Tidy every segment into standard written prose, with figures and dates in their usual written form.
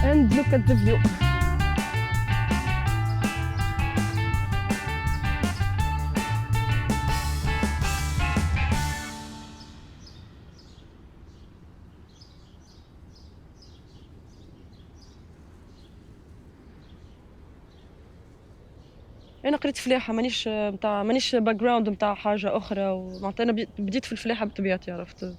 and look at the view. أنا قريت فلاحة مانيش background متاع حاجة أخرى ومعناتها أنا بديت في الفلاحة بطبيعتي عرفت،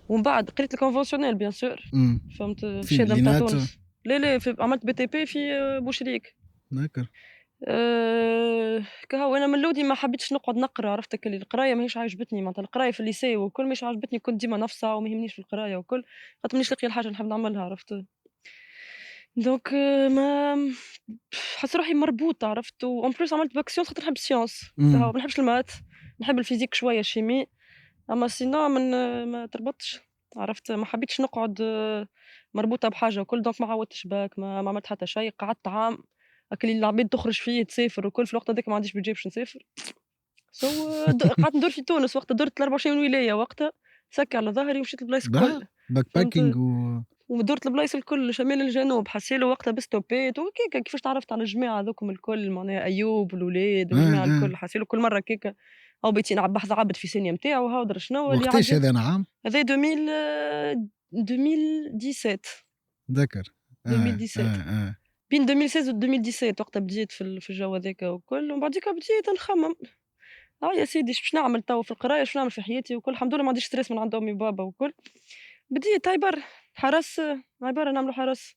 ومن بعد قريت الconventionnel bien sûr فهمت في فين الشهادة متاع لينات؟ تونس. لا عملت BTP في بوشريك. داكر. كهو أنا من لودي ما حبيتش نقعد نقرا عرفت القراية ماهيش عاجبتني معناتها القراية في الليسي والكل ماهيش عاجبتني كنت ديما نفصة وما يهمنيش في القراية والكل، خاطر مانيش لاقية الحاجة نحب نعملها عرفت. دونك ما حسيت روحي مربوطة عرفت وen plus عملت باك سيونس خاطر نحب السيونس، كهو ما نحبش المات، نحب الفيزيك شوية الشيمي، أما sinon ما تربطش عرفت، ما حبيتش نقعد مربوطة بحاجة وكل دونك ما عاودتش باك ما عملت حتى شي، قعدت عام هاك اللي العباد تخرج فيه تسافر وكل في الوقت هذاك ما عنديش budget باش نسافر، قعدت ندور في تونس وقتها درت 24 ولاية وقتها، سكّي على ضهري ومشيت للبلايص الكل، باك باكينج فهمت؟ ودرت البلايص الكل شمال الجنوب حسيلو وقتها بستوبات وهكاكا كيفاش تعرفت على الجماعة هاذوكم الكل معناها أيوب والولاد والجماعة الكل حسيلو كل مرة هكاكا هاو بيتي بحث عبد في سينيا نتاعو هاو درا شنو اللي وقتاش يعدي هذا نعام؟ هذا 2017 ذكر. 2017 بين 2016 و 2017 وقتها بديت في الجو هذاكا وكل ومن بعديكا بديت نخمم يا سيدي باش نعمل توا في القرايه شنو نعمل في حياتي وكل الحمد لله ما عنديش ستريس من عند امي وبابا وكل بديت عبر حرس عبارة نعملوا حرس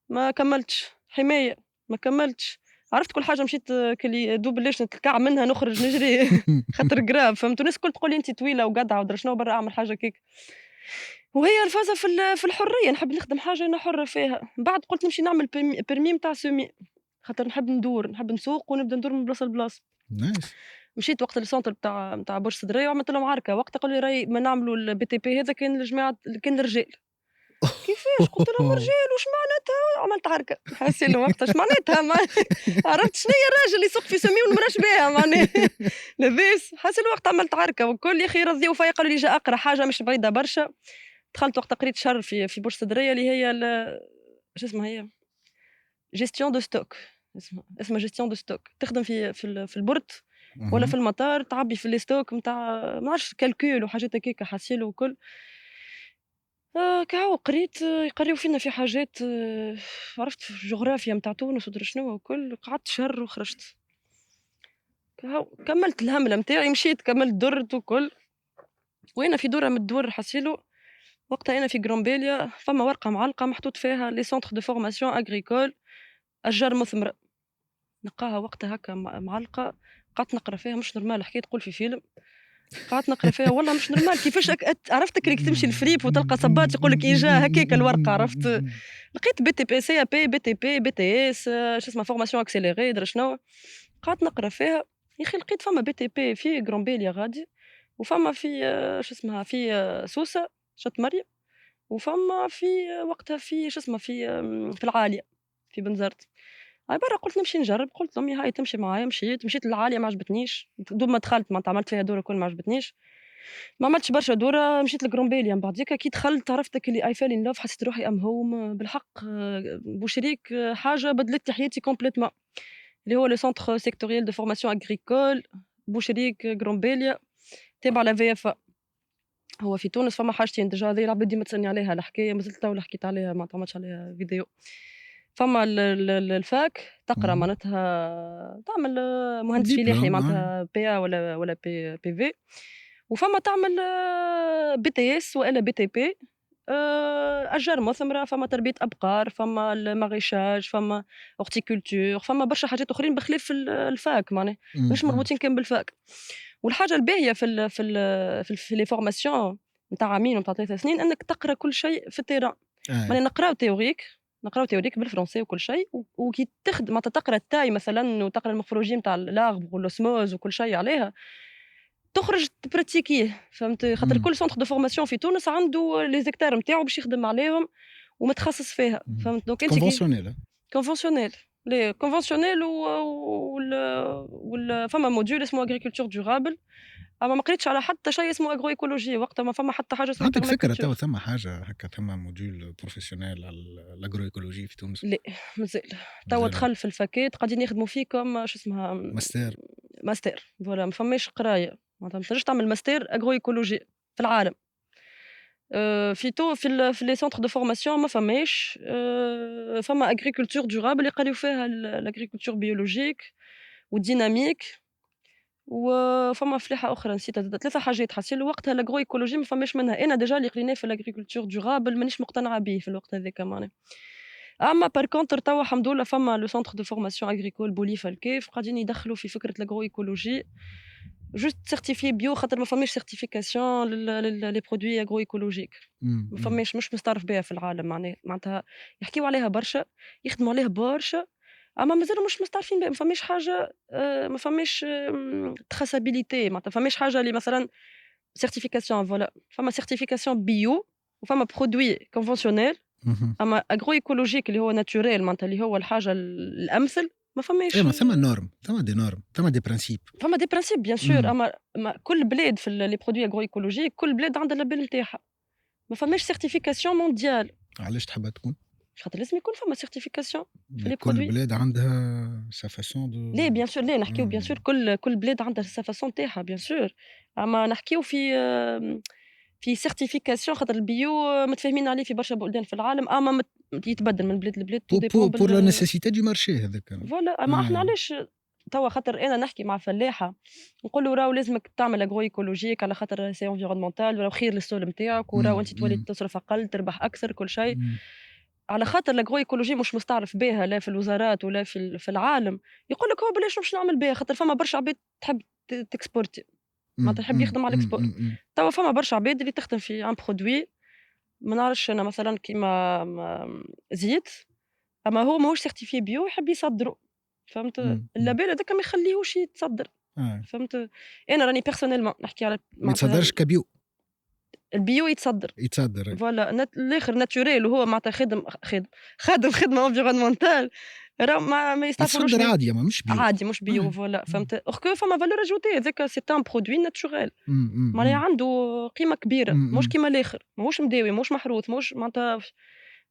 ما كملتش حماية ما كملتش عرفت كل حاجة مشيت كلي دوب ليش نتلكع منها نخرج نجري خاطر قراب فهمت الناس الكل تقول لي انت طويلة وقدعة ودرا شنو برا اعمل حاجة كيك وهي الفازة في الحرية نحب نخدم حاجة أنا حرة فيها بعد قلت نمشي نعمل بيرمي متاع سومي خاطر نحب ندور نحب نسوق ونبدا ندور من بلاصة لبلاصة نايس. مشيت وقت السونتر بتاع برج صدرية وعملت لهم عركة وقتها قالوا لي راي ما نعملوا البي تي بي هذا كان الجماعة كان الرجال كيفاش قلت لهم رجال وش معناتها عملت عركة حاسين وقتها اش معناتها عرفت شنو هي الراجل اللي يسوق في سمي ونمرش بها معناها لاباس حاسين وقت عملت عركة والكل يا اخي رضيوا فيا قالوا لي جا اقرا حاجة مش بعيدة برشا دخلت وقت قريت شهر في برج صدرية اللي هي شو اسمها هي جيستيون دو ستوك اسمها جيستيون دو ستوك تخدم في البورت ولا في المطار تعبي في الستوك نتاع ما نعرفش كالكول وحاجات هكاك حاسيل وكل كهو قريت يقريو فينا في حاجات عرفت في الجغرافيا نتاع تونس ومدري شنو وكل قعدت شهر وخرجت كهو كملت الهملة نتاعي مشيت كملت درت وكل وأنا في دورة من الدور حاسيلو وقتها أنا في غرومبيليا فما ورقة معلقة محطوط فيها لي سونتر دو فورماسيون أغريكول أشجار مثمرة نلقاها وقتها هكا معلقة قعدت نقرا فيها مش نورمال حكاية تقول في فيلم قعدت نقرا فيها والله مش نورمال كيفاش عرفت كي تمشي الفريب وتلقى صباط يقول لك إجا هكاك الورقة عرفت لقيت بي تي بي سي ا بي بي تي بي بي تي اس شو اسمها فورماسيون اكسيليري درا شنو قعدت نقرا فيها يا اخي لقيت فما بي تي بي في غرومبيليا غادي وفما في شو اسمها في سوسة شط مريم وفما في وقتها في شو اسمها في العالية في بنزرت عبارة قلت نمشي نجرب قلت لأمي هاي تمشي معايا مشيت للعالية ما عجبتنيش دوب ما دخلت ما عملت فيها دورة كل ما عجبتنيش ما عملتش برشا دورة مشيت لغرومبيليا من بعديك كي دخلت عرفت اللي اي فيل ان لاف حسيت روحي ام هوم بالحق بوشريك حاجة بدلت لي حياتي كومبليتمون اللي هو لو سونتر سيكتوريال دو فورماسيون اغريكول بوشريك غرومبيليا تابع لا في اف هو في تونس فما حاجتين ديجا هذه العباد ديما تسالني عليها الحكايه مازلت تو حكيت عليها ما تعملش عليها فيديو فما الفاك تقرا معناتها تعمل مهندس فلاحي معناتها بي ولا بي في وفما تعمل بي تي اس والا بي تي بي اشجار مثمره فما تربيه ابقار فما المغيشاج فما اورتيكولتور فما برشا حاجات اخرين بخلاف الفاك معناها مش مربوطين كان بالفاك والحاجه الباهيه في لي فورماسيون نتاع عامين ونتاع 3 سنين انك تقرا كل شيء في التيران ماني نقراو تيوريك بالفرنسي وكل شيء وكي تخدم معناتها تقرا التاي مثلا وتقرا المورفولوجي نتاع اللاغب والاسموز وكل شيء عليها تخرج تبراتيكيه فهمت خاطر كل سونتر دو فورماسيون في تونس عنده لي زيكتار نتاعو باش يخدم عليهم ومتخصص فيها فهمت دونك انت كونفونسيونيل كونفونسيونيل لي كونفونسيونيل فما موديول اسمه اغريكولتور دورابل أما ما قريتش على حتى شيء اسمه أجرو إيكولوجي، وقتها ما فما حتى حاجة اسمها عندك فكرة توا permaculture. ثم حاجة هكا ثم موديول بروفيسيونيل على الأجرو إيكولوجي في تونس؟ لأ مازال، توا مازال دخل في الفاكات قاعدين يخدموا فيه كم شو اسمها ماستر. ماستر، فوالا ما فماش قراية، معناتها ما تنجمش تعمل ماستر أجرو إيكولوجي في العالم. في في les centres de formation ما فماش، فما agriculture durable يقريو فيها l'agriculture biologique والdynamique، وفما فلاحة أخرى نسيتها زادا 3 حاجات حاسين وقتها الأجرو إيكولوجي ما فماش منها، أنا ديجا اللي قريناه في الagriculture durable مانيش مقتنعة بيه في الوقت هذاك معناها. أما par contre توا الحمد لله فما le centre de formation agricole بوليفا الكيف قاعدين يدخلوا في فكرة الأجرو إيكولوجي juste certifié bio خاطر ما فماش certification les produits agroécologiques. إمم، ما إمم. فماش مش مستعرف بها في العالم معناها يحكيو عليها برشا، يخدموا عليها برشا، أما مازالوا مش مستعرفين بها، ما فماش حاجة ما فماش traçabilité معناتها ما فماش حاجة اللي مثلًا certification voilà، فما certification bio وفما produit conventionnel، اهم. أما agroécologique اللي هو naturel معناتها اللي هو الحاجة الأمثل ما أيوه فماش. ما ثم normes، ثم des normes، ثم des principes. فما des principes bien sûr، إمم. أما كل بلاد في les produits agroécologiques كل بلاد عندها الlabel نتاعها، ما فماش certification mondiale. علاش تحبها تكون؟ خاطر لازم يكون فما certification في les كل produits. بلاد عندها sa façon لا de. bien sûr لا نحكيو bien sûr كل بلاد عندها sa façon نتاعها bien sûr، أما نحكيو في في certification خاطر البيو متفاهمين عليه في برشا بلدان في العالم، أما يتبدل من بلاد لبلاد tout dépend pour la nécessité du marché هذاك. فوالا. أما إحنا علاش توا خاطر أنا نحكي مع فلاحة نقول له راهو لازمك تعمل أجرو إيكولوجيك على خاطر سي انفيرونمونتال راهو خير للسول نتاعك وراهو إمم، أنت تولي إمم، تصرف أقل تربح أكثر كل شيء، إمم، على خاطر الأجرو إيكولوجي مش مستعرف بها لا في الوزارات ولا في العالم، يقول لك هو بلاش باش نعمل بها خاطر فما برشا عباد تحب تكسبورتي معناتها إمم، يحب إمم، يخدم على إمم، الإكسبور. إمم. توا فما برشا عباد اللي تخدم في ان برودوي ما نعرفش أنا مثلًا كيما زيت، أما هو ماهوش سيرتيفي بيو يحب يصدّره، فهمت؟ إمم، إمم. اللابel هذاك ما يخليهوش يتصدّر، آه. فهمت؟ أنا راني personnellement نحكي على ما معناتها يتصدّرش كبيو، البيو يتصدّر، يتصدّر أي. فوالا الآخر naturel وهو معناتها خادم خدمة environnementale راهو ما يستعرفولوش يتصدّر عادي أما مش بيو. عادي مش بيو آه. فوالا، إمم، فهمت؟ or que فما valeur ajoutée هذاك c'est un produit naturel إمم، إمم، معناها إمم، عنده قيمة كبيرة، إمم، مش إمم. كيما الآخر، ماهوش مداوي، ماهوش محروث، ماهوش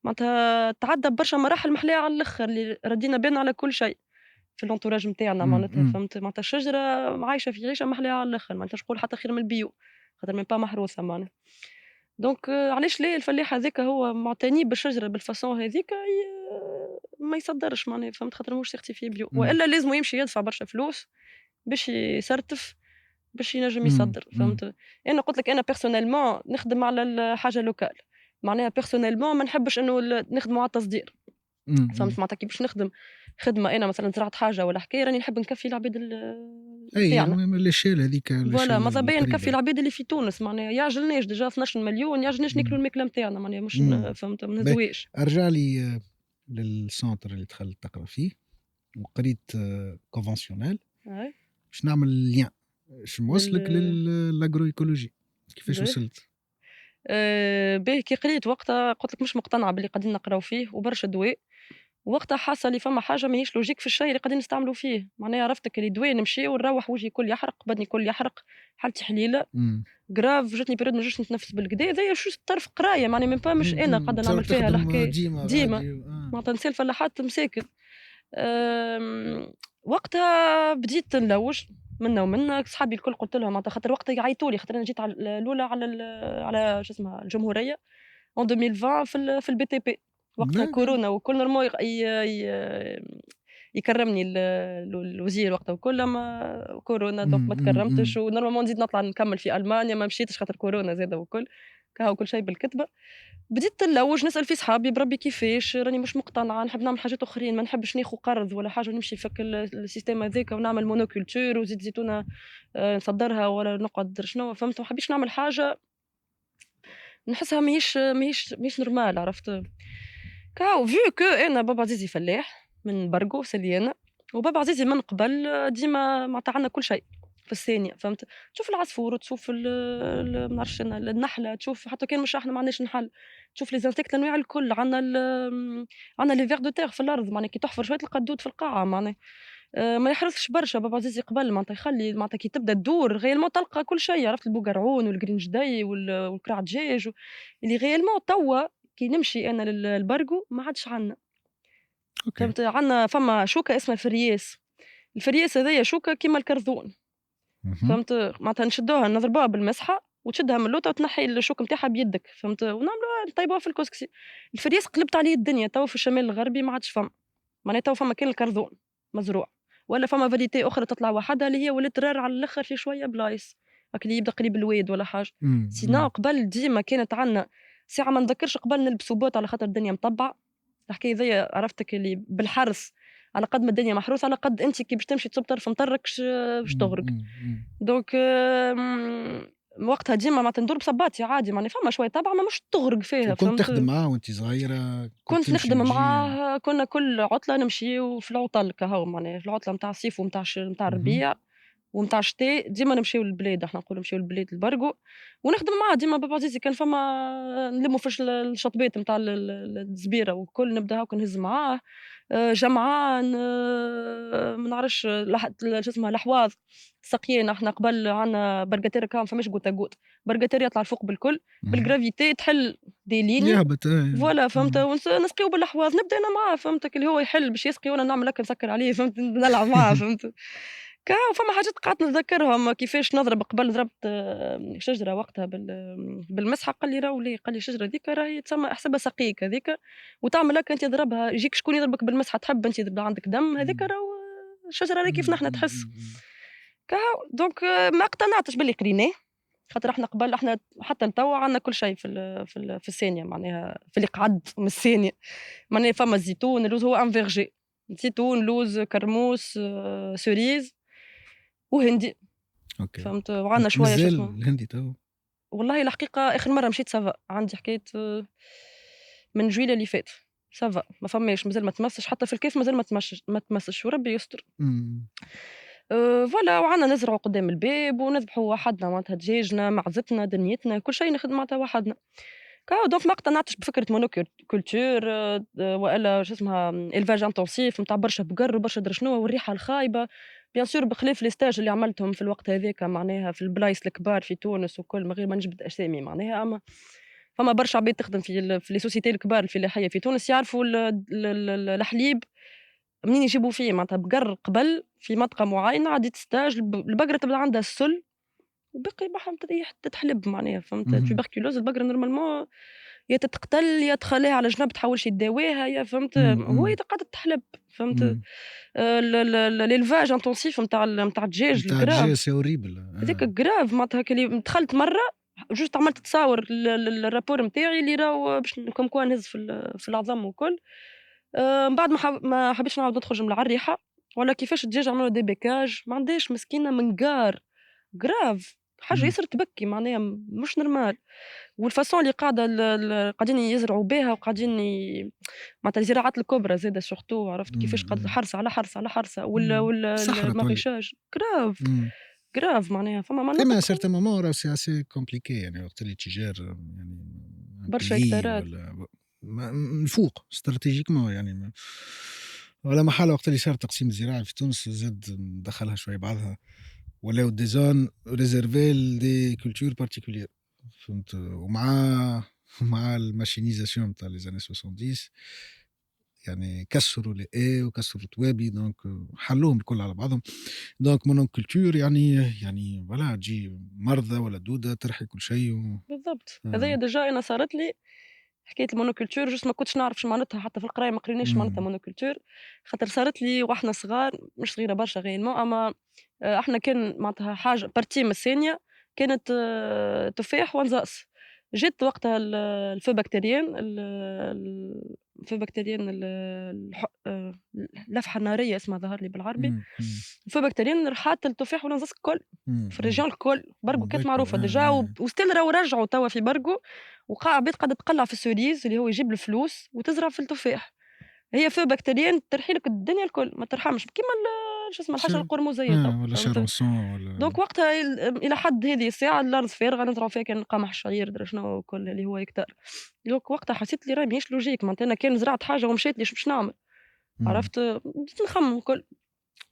معناتها تعدّى ببرشا مراحل محلاها على الآخر، اللي ردينا بالنا على كل شيء. في الentourage نتاعنا إمم، معناتها إمم. فهمت، معناتها الشجرة عايشة في عيشة محلاها على الآخر، ما نجمش نقول حتى خير من البيو، خاطر même pas محروسة معناها، دونك علاش لا الفلاح هاذاك هو معتني بالشجرة بالfaçon هاذيك ما يصدّرش معناها فهمت، خاطر ماهوش certifié bio، إمم، وإلا لازمه يمشي يدفع برشا فلوس باش يسرتف باش ينجم إمم، يصدّر، إمم، فهمت. أنا قُلت لك أنا personnellement نخدم على الحاجة local، معناها personnellement ما نحبش إنه نخدموا على التصدير. إمم، إمم. فهمت معناتها كي باش نخدم خدمة أنا مثلًا زرعت حاجة والّا حكاية راني نحب نكفي العباد أي نتاعنا، المهم الإشالة هاذيك فوالا الإشالة ماذا بيا نكفي القريبة. العباد اللي في تونس معناها يعجلناش ديجا 12 مليون يعجلناش ناكلوا إمم، الماكلة نتاعنا معناها مش إمم. فهمت ما باهي نهزوهاش. ارجع لي للسونتر اللي دخلت تقرا فيه وقريت conventionnel أي باش نعمل lien باش لل نوصلك للاجرو ايكولوجي كيفاش باهي وصلت. باهي كي قريت وقتها قُلت لك مش مقتنعة باللي قاعدين نقراو فيه وبرشا دوا، وقتها حاسة اللي فما حاجة ماهيش لوجيك في الشيء اللي قاعدين نستعملوا فيه، معناها عرفتك اللي دوا نمشي ونروّح وجهي الكل يحرق، بدني الكل يحرق، حالتي حليلة. إمم، جراف جاتني period ما نجمش نتنفس بالكدا، هذايا شوست طرف قراية معني même pas مش إمم، أنا إمم. قاعدة تصور نعمل فيها تخدم الحكاية، ديما ديما غادي معناتها نسال فلاحات مساكن. وقتها بديت نلوج منا ومنا، صحابي الكل قُلت لهم معناتها خاطر وقتها يعيطوا لي خاطر أنا جيت على الأولى على على شو اسمها الجمهورية en 2020 في الBTP وقتها داكا. كورونا وكل نورمال يكرمني الوزير وقتها وكل أما كورونا دونك إمم، ما إمم، تكرمتش إمم. ونورمالمون نزيد نطلع نكمل في ألمانيا ما مشيتش خاطر كورونا زاده وكل، كهو كل شيء بالكتبة. بديت نلوج نسأل في صحابي بربي كيفاش راني مش مقتنعة نحب نعمل حاجات أخرين ما نحبش ناخذ قرض ولا حاجة ونمشي فك السيستم هذاك ونعمل مونوكولتور وزيت زيتونة نصدرها ولا نقعد شنو فهمت ما حبيتش نعمل حاجة نحسها ماهيش نورمال عرفت. كاو vu que أنا بابا عزيزي فلاح من برقو سليانة، وبابا عزيزي من قبل ديما معناتها عندنا كل شيء في الثانية فهمت، تشوف العصفور تشوف ما نعرفش أنا النحلة تشوف حتى كان مش إحنا ما عندناش نحل، تشوف les insectes الأنواع الكل عندنا عندنا les vers de terre في الأرض معناها كي تحفر شوية تلقى الدود في القاعة معناها. ما يحرصش برشا بابا عزيزي قبل معناتها يخلّي معناتها كي تبدا تدور غيالمون تلقى كل شيء، عرفت البوقرعون والقرنجدي والكرع دجاج اللي غيالمون توا كي نمشي أنا للبرقو ما عادش عندنا. أوكي. فهمت، عندنا فما شوكة اسمها الفرياس، الفرياس هذايا شوكة كيما الكرذون. اهم. فهمت، معناتها نشدوها نضربوها بالمسحة وتشدها من اللوطة وتنحي الشوك نتاعها بيدك، فهمت، ونعملوها نطيبوها في الكسكسي. الفرياس قلبت عليه الدنيا توا في الشمال الغربي ما عادش فما، معناها توا فما كان الكرذون مزروع، ولا فما فاريتي أخرى تطلع وحدها اللي هي ولات رار على الآخر في شوية بلايص، هاك اللي يبدا قريب الواد ولا حاجة. إمم، سينو إمم. قبل ديما كانت عندنا ساعة ما نذكرش قبل نلبسوا بوط على خاطر الدنيا مطبعة، الحكاية ذيا عرفتك اللي بالحرس على قد ما الدنيا محروسة على قد أنت كي باش تمشي تصب طرف مطرك باش إمم، تغرق. إمم، إمم. دونك وقتها ديما معناتها ندور بصباطي عادي معناها فما شوية طبعة ما مش تغرق فيها وكنت تخدم فهمت. معاه وأنتِ صغيرة، كنت كنت تمشي نخدم وتجي؟ معاه كنا كل عطلة نمشيو في العطل كهو معناها في العطلة متاع الصيف ومتاع متاع اهم. الربيع ومتاع الشتا ديما نمشيو للبلاد احنا نقولوا نمشيو للبلاد البرقو ونخدم معاه ديما بابا عزيزي كان فما نلموا في الشطبات متاع الزبيرة والكل نبدا هاكا نهز معاه جمعان ما نعرفش شو اسمها الحواض سقينا احنا قبل عندنا برقتير كان فماش قوتا قوت برقتير يطلع الفوق بالكل اهم. بالجرافيتي تحل دي ليني يهبط فوالا فهمت إمم. نسقيو بالحواض نبدا انا معاه فهمتك اللي هو يحل باش يسقي وانا نعمل هكا نسكر عليه فهمت نلعب معاه فهمت. كهو فما حاجات قعدت نتذكرهم كيفاش نضرب قبل ضربت شجرة وقتها بالمسحة قال لي راهو ليه قال لي الشجرة ذيك راهي تسمى احسبها سقيك هذيك وتعمل هكا انت تضربها يجيك شكون يضربك بالمسحة تحب انت يبدا عندك دم هذيك إمم. راهو الشجرة راهي كيف إمم، نحنا إمم، تحس. إمم، إمم. كهو دونك ما اقتنعتش باللي قريناه خاطر إحنا قبل إحنا حتى لتوا عندنا كل شيء في الثانية معناها في اللي قعد من الثانية، معناها فما الزيتون، اللوز هو ان فيرجي، زيتون، لوز، كرموس، سوريز وهندي، أوكي. فهمت؟ وعندنا شوية شو مازال اسمه الهندي تو؟ والله الحقيقة آخر مرة مشيت سافا، عندي حكاية من جويلية اللي فات، سافا ما فماش مازال ما تمسش حتى في الكيف مازال ما تمسش وربي يستر. إمم. فوالا وعندنا نزرعوا قدام الباب ونذبحوا وحدنا معناتها دجاجنا، معزتنا، دنيتنا، كل شيء نخدموا معناتها وحدنا. دونك ما اقتنعتش بفكرة كولتور والا شو اسمها élevage intensif نتاع برشا بقر وبرشا درا شنوا والريحة الخايبة، بيان سور بخلاف لي stage اللي عملتهم في الوقت هاذاك معناها في البلايص الكبار في تونس وكل من غير ما نجبد أسامي معناها أما فما برشا عباد تخدم في لي sociétés الكبار الفلاحية في تونس يعرفوا الحليب منين يجيبوا فيه معناتها بقر قبل في منطقة معينة عديت stage البقرة تبدا عندها السل وباقي بحرهم تتحلب معناها فهمت اهم. tuberculose البقرة نورمالمون يا تتقتل يا تخليها على جنب تحاولش يداويها يا فهمت إمم، هو إمم، قاعدة تحلب فهمت إمم. الإلفاج انتونسيف نتاع الدجاج بتاع الجي الجراف سي horrible هذاك جراف معناتها هاكا اللي دخلت مرة جوست عملت تصاور الرابور نتاعي اللي راهو باش كوم كوا نهز في العظم وكل من بعد ما حبيتش نعاود نخرج من العريحة ولا كيفاش الدجاج عملوا ديبيكاج ما عندهاش مسكينة منقار جراف حاجة إمم. ياسر تبكي معناها مش نورمال. والفاصون اللي قاعدة قاعدين يزرعوا بها وقاعدين معناتها الزراعات الكبرى زادة سورتو عرفت إمم، كيفاش إمم، حرصة على حرصة على حرصة إمم. صحرا تولي. المaraîchage جراف إمم. جراف معناها فما إما à un مناطق certain moment راهو c'est assez compliqué يعني وقت اللي تجار يعني un برشا pays هكتارات. ولا من الفوق استراتيجيكمون يعني ولا محالة وقت اللي صار التقسيم الزراعي في تونس زاد دخلها شوية بعضها ولاو دي زون ريزيرفي لدي كولتور بارتيكولير فهمت مع الماشينيزاسيون نتاع لي زاني 70 يعني كسروا لي وكسروا توابي دونك حلوهم الكل على بعضهم دونك مونوكولتور يعني فوالا تجي مرضى ولا دودة ترحي كل شيء بالضبط هذايا آه. ديجا أنا صارت لي حكاية المونوكولتور جوست ما كنتش نعرف شو معناتها حتى في القراية ما قريناش معناتها إمم. مونوكولتور خاطر صارت لي وإحنا صغار مش صغيرة برشا غيرمون أما إحنا كان معناتها حاجة بارتي من الثانية كانت تفاح ونزقص جات وقتها الفو بكتيريان الفو بكتيريان اللفحة النارية اسمها ظهر لي بالعربي إمم، إمم، الفو بكتيريان رحات التفاح والنزقص الكل إمم، في إمم. الريجيون الكل برقو كانت d'accord معروفة ديجا وستيل راهو رجعوا توا في برقو عباد قاعدة تقلّع في السوريز اللي هو يجيب الفلوس وتزرع في التفاح، هي فeu بكتيريان ترحي لك الدنيا الكل ما ترحمش كيما شو اسمه ش الحشرة القرمزية تو ولا فهمت؟ شارونسون ولا دونك وقتها إلى حد هذه الساعة الأرض فارغة نزرعوا فيها كان قمح شعير درا شنو وكل اللي هو يكتر، دونك وقتها حسيت اللي راهي ماهيش لوجيك معناتها أنا كان زرعت حاجة ومشات ليش باش نعمل، إمم. عرفت؟ بديت نخمم الكل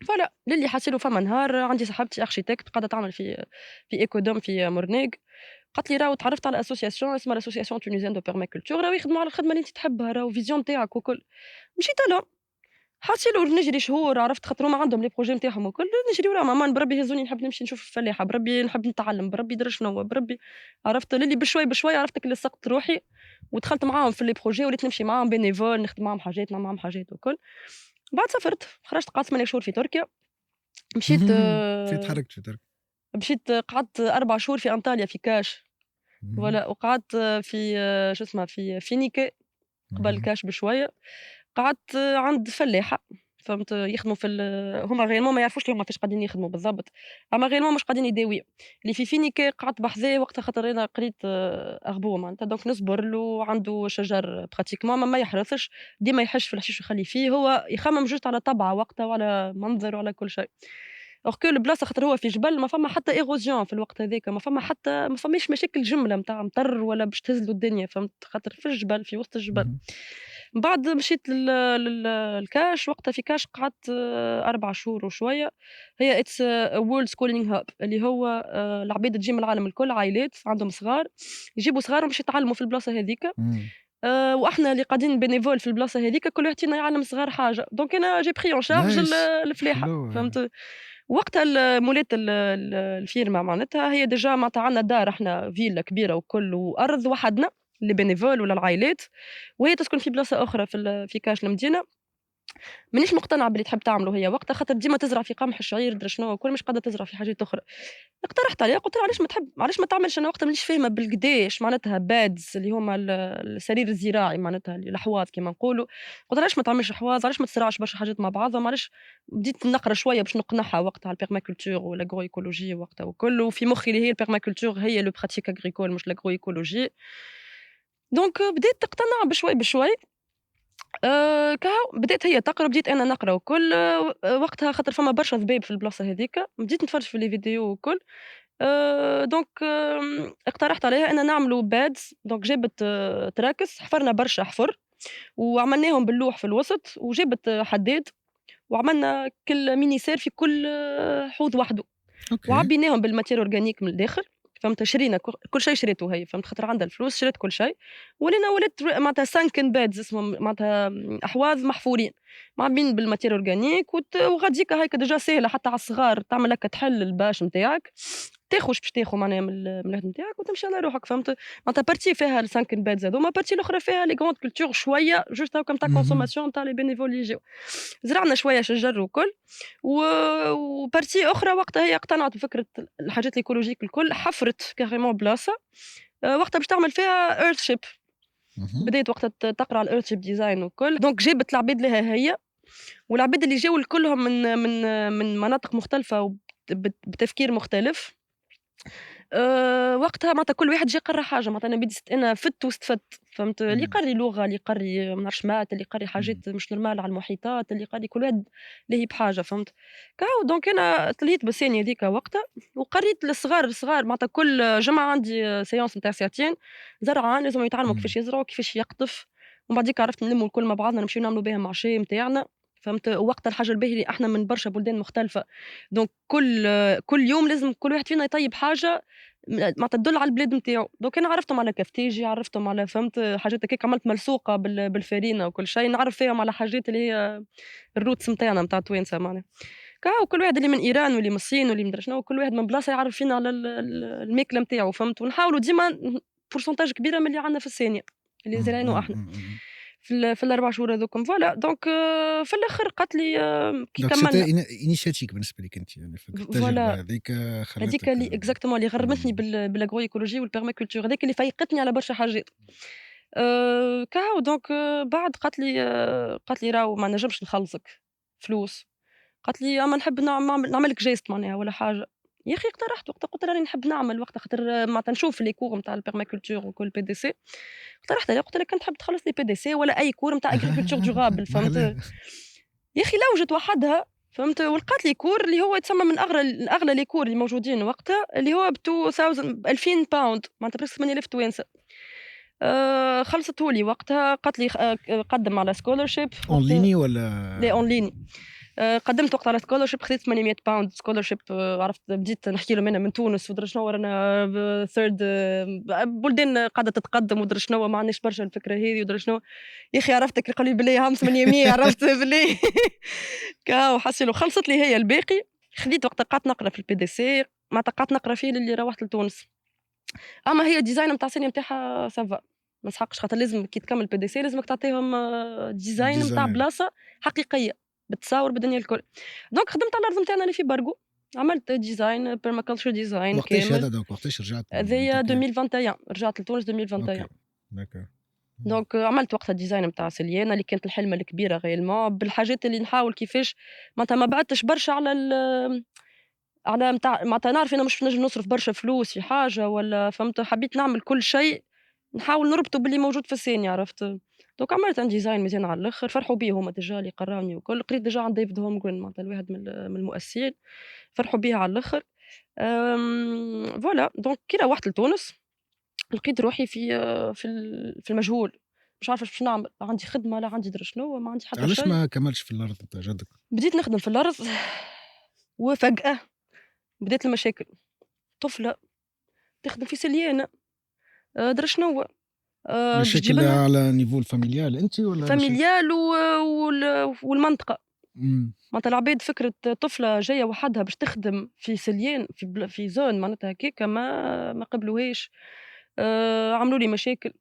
فوالا للي حاسيلو فما نهار عندي صاحبتي architecte قاعدة تعمل في إيكودوم في مورنيك، قالت لي راهو تعرفت على association اسمها l'association tunisienne de permaculture راهو يخدموا على الخدمة اللي أنت تحبها راهو vision نتاعك وكل، مشيت لهم حاصل نجري شهور عرفت خاطر هما عندهم لي بروجي نتاعهم وكل نجري وراهم امان بربي يهزوني نحب نمشي نشوف الفلاحه بربي نحب نتعلم بربي درا شنو بربي عرفت للي بشوي بشوي عرفت كي لصقت روحي ودخلت معاهم في لي بروجي وليت نمشي معاهم بينيفول نخدم معاهم حاجات نعمل معاهم حاجات وكل بعد سافرت خرجت قعدت 8 شهور في تركيا مشيت في تحركت في تركيا. مشيت قعدت 4 شهور في انطاليا في كاش اهم، ولا وقعدت في شو اسمه في فينيكي قبل اهم، كاش بشويه قعدت عند فلاحة، فهمت، يخدموا في هُم réellement ما يعرفوش اللي هُم فاش قاعدين يخدموا بالضبط، أما réellement مش قاعدين يداويو، اللي في فينيكا قعدت بحذاه وقتها خاطر أنا قريت أغبوة معناتها دونك نصبر له، عنده شجر pratiquement ما يحرثش، ديما يحش في الحشيش ويخلي فيه، هو يخمم جوست على طبعة وقتها وعلى منظر وعلى كل شيء. or que البلاصة خاطر هو في جبل ما فما حتى érosion في الوقت هاذاك، ما فماش مشاكل جملة متاع مطر ولا باش تهز له الدنيا فهمت، خاطر في الجبل في وسط الجبل. اهم، من بعد مشيت لكاش، وقتها في كاش قعدت 4 شهور وشوية، هي it's a world schooling hub اللي هو العباد تجي من العالم الكل، عايلات عندهم صغار، يجيبوا صغارهم باش يتعلموا في البلاصة هاذيك، إمم. وإحنا اللي قاعدين bénévole في البلاصة هاذيك كل واحد فينا يعلم صغار حاجة، دونك أنا j'ai pris en charge نايس الفلاحة، حلو. فهمت؟ وقتها مولات الفيرما معناتها هي ديجا معناتها عندنا دار إحنا فيلا كبيرة وكل وأرض وحدنا les bénévoles ولا العايلات، وهي تسكن في بلاصة أخرى في كاش المدينة. مانيش مقتنعة باللي تحب تعمله هي وقتها خاطر ديما تزرع في قمح الشعير درا شنو وكل مش قادرة تزرع في حاجات أخرى. اقترحت عليها قلت لها علاش ما تعملش أنا وقتها مانيش فاهمة بالقداش معناتها بادز اللي هما السرير الزراعي معناتها الأحواض كيما نقولوا، قلت لها علاش ما تعملش أحواض علاش ما تزرعش برشا حاجات مع بعضهم علاش بديت نقرا شوية باش نقنعها وقتها على البيرماكولتور والأغرو إيكولوجي وقتها وكل وفي مخي اللي هي البيرماكولتور هي لو براتيك أغريكول مش الأغرو إيكولوجي. دونك بديت تقتنع بشوي بشوي. كهو بدأت هي تقرا بديت أنا نقرا وكل وقتها خاطر فما برشا ذباب في البلاصة هاذيك، بديت نتفرج في les فيديو وكل دونك اقترحت عليها أن نعملوا pads دونك جابت تراكس حفرنا برشا حفر، وعملناهم باللوح في الوسط، وجابت حداد وعملنا كل مينيسير في كل حوض وحده. أوكي. وعبيناهم بالماتير أورجانيك من الداخل، فهمت، شرينا كل شي شريته هي، فهمت، خاطر عندها الفلوس شرات كل شي، ولات معناتها sunken beds اسمهم معناتها أحواض محفورين، معبين بالماتير أورجانيك وغاديكا هاكا ديجا ساهلة حتى على الصغار، تعمل هكا تحل الباش نتاعك، تاخذ واش باش تاخذ معناها من من الهد نتاعك وتمشي على روحك، فهمت، معناتها بارتي فيها الsunken beds هاذوما، بارتي الأخرى فيها les grandes cultures شوية جوست هاكا نتاع اهم. consommation نتاع les bénévoles اللي يجيو، زرعنا شوية شجر وكل. و وبارتي أخرى وقتها هي اقتنعت بفكرة الحاجات الإيكولوجيك الكل، حفرت كاريمون بلاصة وقتها باش تعمل فيها earthship. اهم. بدات وقتها تقرا على الearthship design وكل، دونك جابت العباد لها هي، والعباد اللي جاو الكلهم من مناطق مختلفة بتفكير مختلف. وقتها معناتها كل واحد جا قرا حاجة، معناتها أنا بديت أنا فِت واستفدت، فهمت، اللي إمم. يقري لغة، اللي يقري ما نعرفش math، اللي يقري إمم. حاجات مش normal على المحيطات، اللي يقري كل واحد لاهي بحاجة، فهمت، كهو دونك أنا تلهيت بالثانية هاذيك وقتها، وقريت الصغار معناتها كل جمعة عندي séance نتاع ساعتين زرعان لازم يتعلموا إمم. كيفاش يزرعوا، كيفاش يقطف، ومن بعديك عرفت نلموا الكل مع بعضنا نمشيو نعملوا بيهم عشاء نتاعنا، فهمت، ووقتها الحاجة الباهية اللي إحنا من برشا بلدان مختلفة، دونك كل يوم لازم كل واحد فينا يطيب حاجة معناتها تدل على البلاد نتاعو، دوك أنا عرفتهم على كفتاجي، عرفتهم على فهمت حاجات هكاك، عملت ملصوقة بالفرينة وكل شي، نعرف فيهم على حاجات اللي هي الroots نتاعنا نتاع التوانسة معناها، كهو كل واحد اللي من إيران واللي من الصين واللي من مدري شنو، كل واحد من بلاصة يعرف فينا على الماكلة نتاعو فهمت، ونحاولوا ديما pourcentage كبيرة من اللي عندنا في الثانية، اللي إمم. زارعينه إمم. إحنا. إمم. إمم. في ال4 شهور هاذوكم فوالا، دونك في الآخر قالت لي كي دونك كمّلنا c'était initiatique بالنسبة ليك أنتِ يعني فوالا التجربة هذيك هاذيك خلّتك اللي exactement اللي غرّمتني إمم. بالagro écologie والpermaculture هاذيك اللي فيقتني على برشا حاجات. كهو دونك بعد قالت لي راهو ما نجمش نخلصك فلوس، قالت لي أما نحب نعمل لك geste معناها ولا حاجة، يا أخي اقترحت وقتها قُلت لها راني نحب نعمل وقتها خاطر معناتها نشوف les cours نتاع الpermaculture وكل PDC، اقترحت عليها قُلت لها كان تحب تخلص لي PDC ولا أي cours نتاع agriculture durable ما فهمت، أحلاها. يا أخي لوجت وحدها فهمت، ولقات لي كور اللي هو يتسمى من أغلى لي كور اللي موجودين وقتها، اللي هو ب2000 باوند معناتها بريسك 8000 توانسة. خلصته لي وقتها، قالت لي قدّم على scholarship en وقتها ligne والّا لا en ligne قدّمت وقت على scholarship خذيت 800 باوند scholarship عرفت بديت نحكي لهم أنا من تونس وأدري شنو رانا third بلدان قاعدة تتقدم وأدري شنو ما عندناش برشا الفكرة هذي وأدري شنو، يا أخي عرفتك يقول لي بالله هاهم 800 عرفت بالله كا وحسيلو خلصت لي هي الباقي، خذيت وقت قعدت نقرا في الPDC معناتها قعدت نقرا فيه للي روّحت لتونس، أما هي الdesign نتاع السنة نتاعها ça va ما نسحقش خاطر لازم كي تكمل PDC لازمك تعطيهم design نتاع ديزاين. بلاصة حقيقية، بالتصاور بالدنيا الكل، دونك خدمت على الأرض نتاعنا اللي في برقو، عملت design permaculture design وقتاش هذا كامل، دونك وقتاش رجعت من هذايا تركيا؟ 2021 رجعت لتونس أوكي، 2021. d'accord. إمم. دونك عملت وقتها الdesign نتاع سليانة اللي كانت الحلمة الكبيرة réellement بالحاجات اللي نحاول كيفاش معناتها ما بعدتش برشا على متاع معناتها نعرف أنا مش نجم نصرف برشا فلوس في حاجة ولا فهمت، حبيت نعمل كل شيء نحاول نربطه باللي موجود في الثانية عرفت، دونك عملت un design مزيان على الآخر، فرحوا بيه هُم ديجا اللي قراوني والكل، قريت ديجا عند ديفيد هولمغرين معناتها الواحد من المؤسسين، فرحوا بيها على الآخر، فوالا دونك كي روّحت لتونس لقيت روحي في المجهول، مش عارفة باش نعمل، لا عندي خدمة لا عندي أدري شنو، ما عندي حتى علاش شي، ما كمّلتش في الأرض نتاع جدك؟ بديت نخدم في الأرض وفجأة بدات المشاكل، طفلة تخدم في سليانة أدري شنو، باش تجيب مشاكل لنا على niveau الفاميليال أنتِ والّا فاميليال والمنطقة، إمم. معناتها العباد فكرة طفلة جاية وحدها باش تخدم في سليان في zone معناتها هكاكا ما قبلوهاش، عملوا لي مشاكل.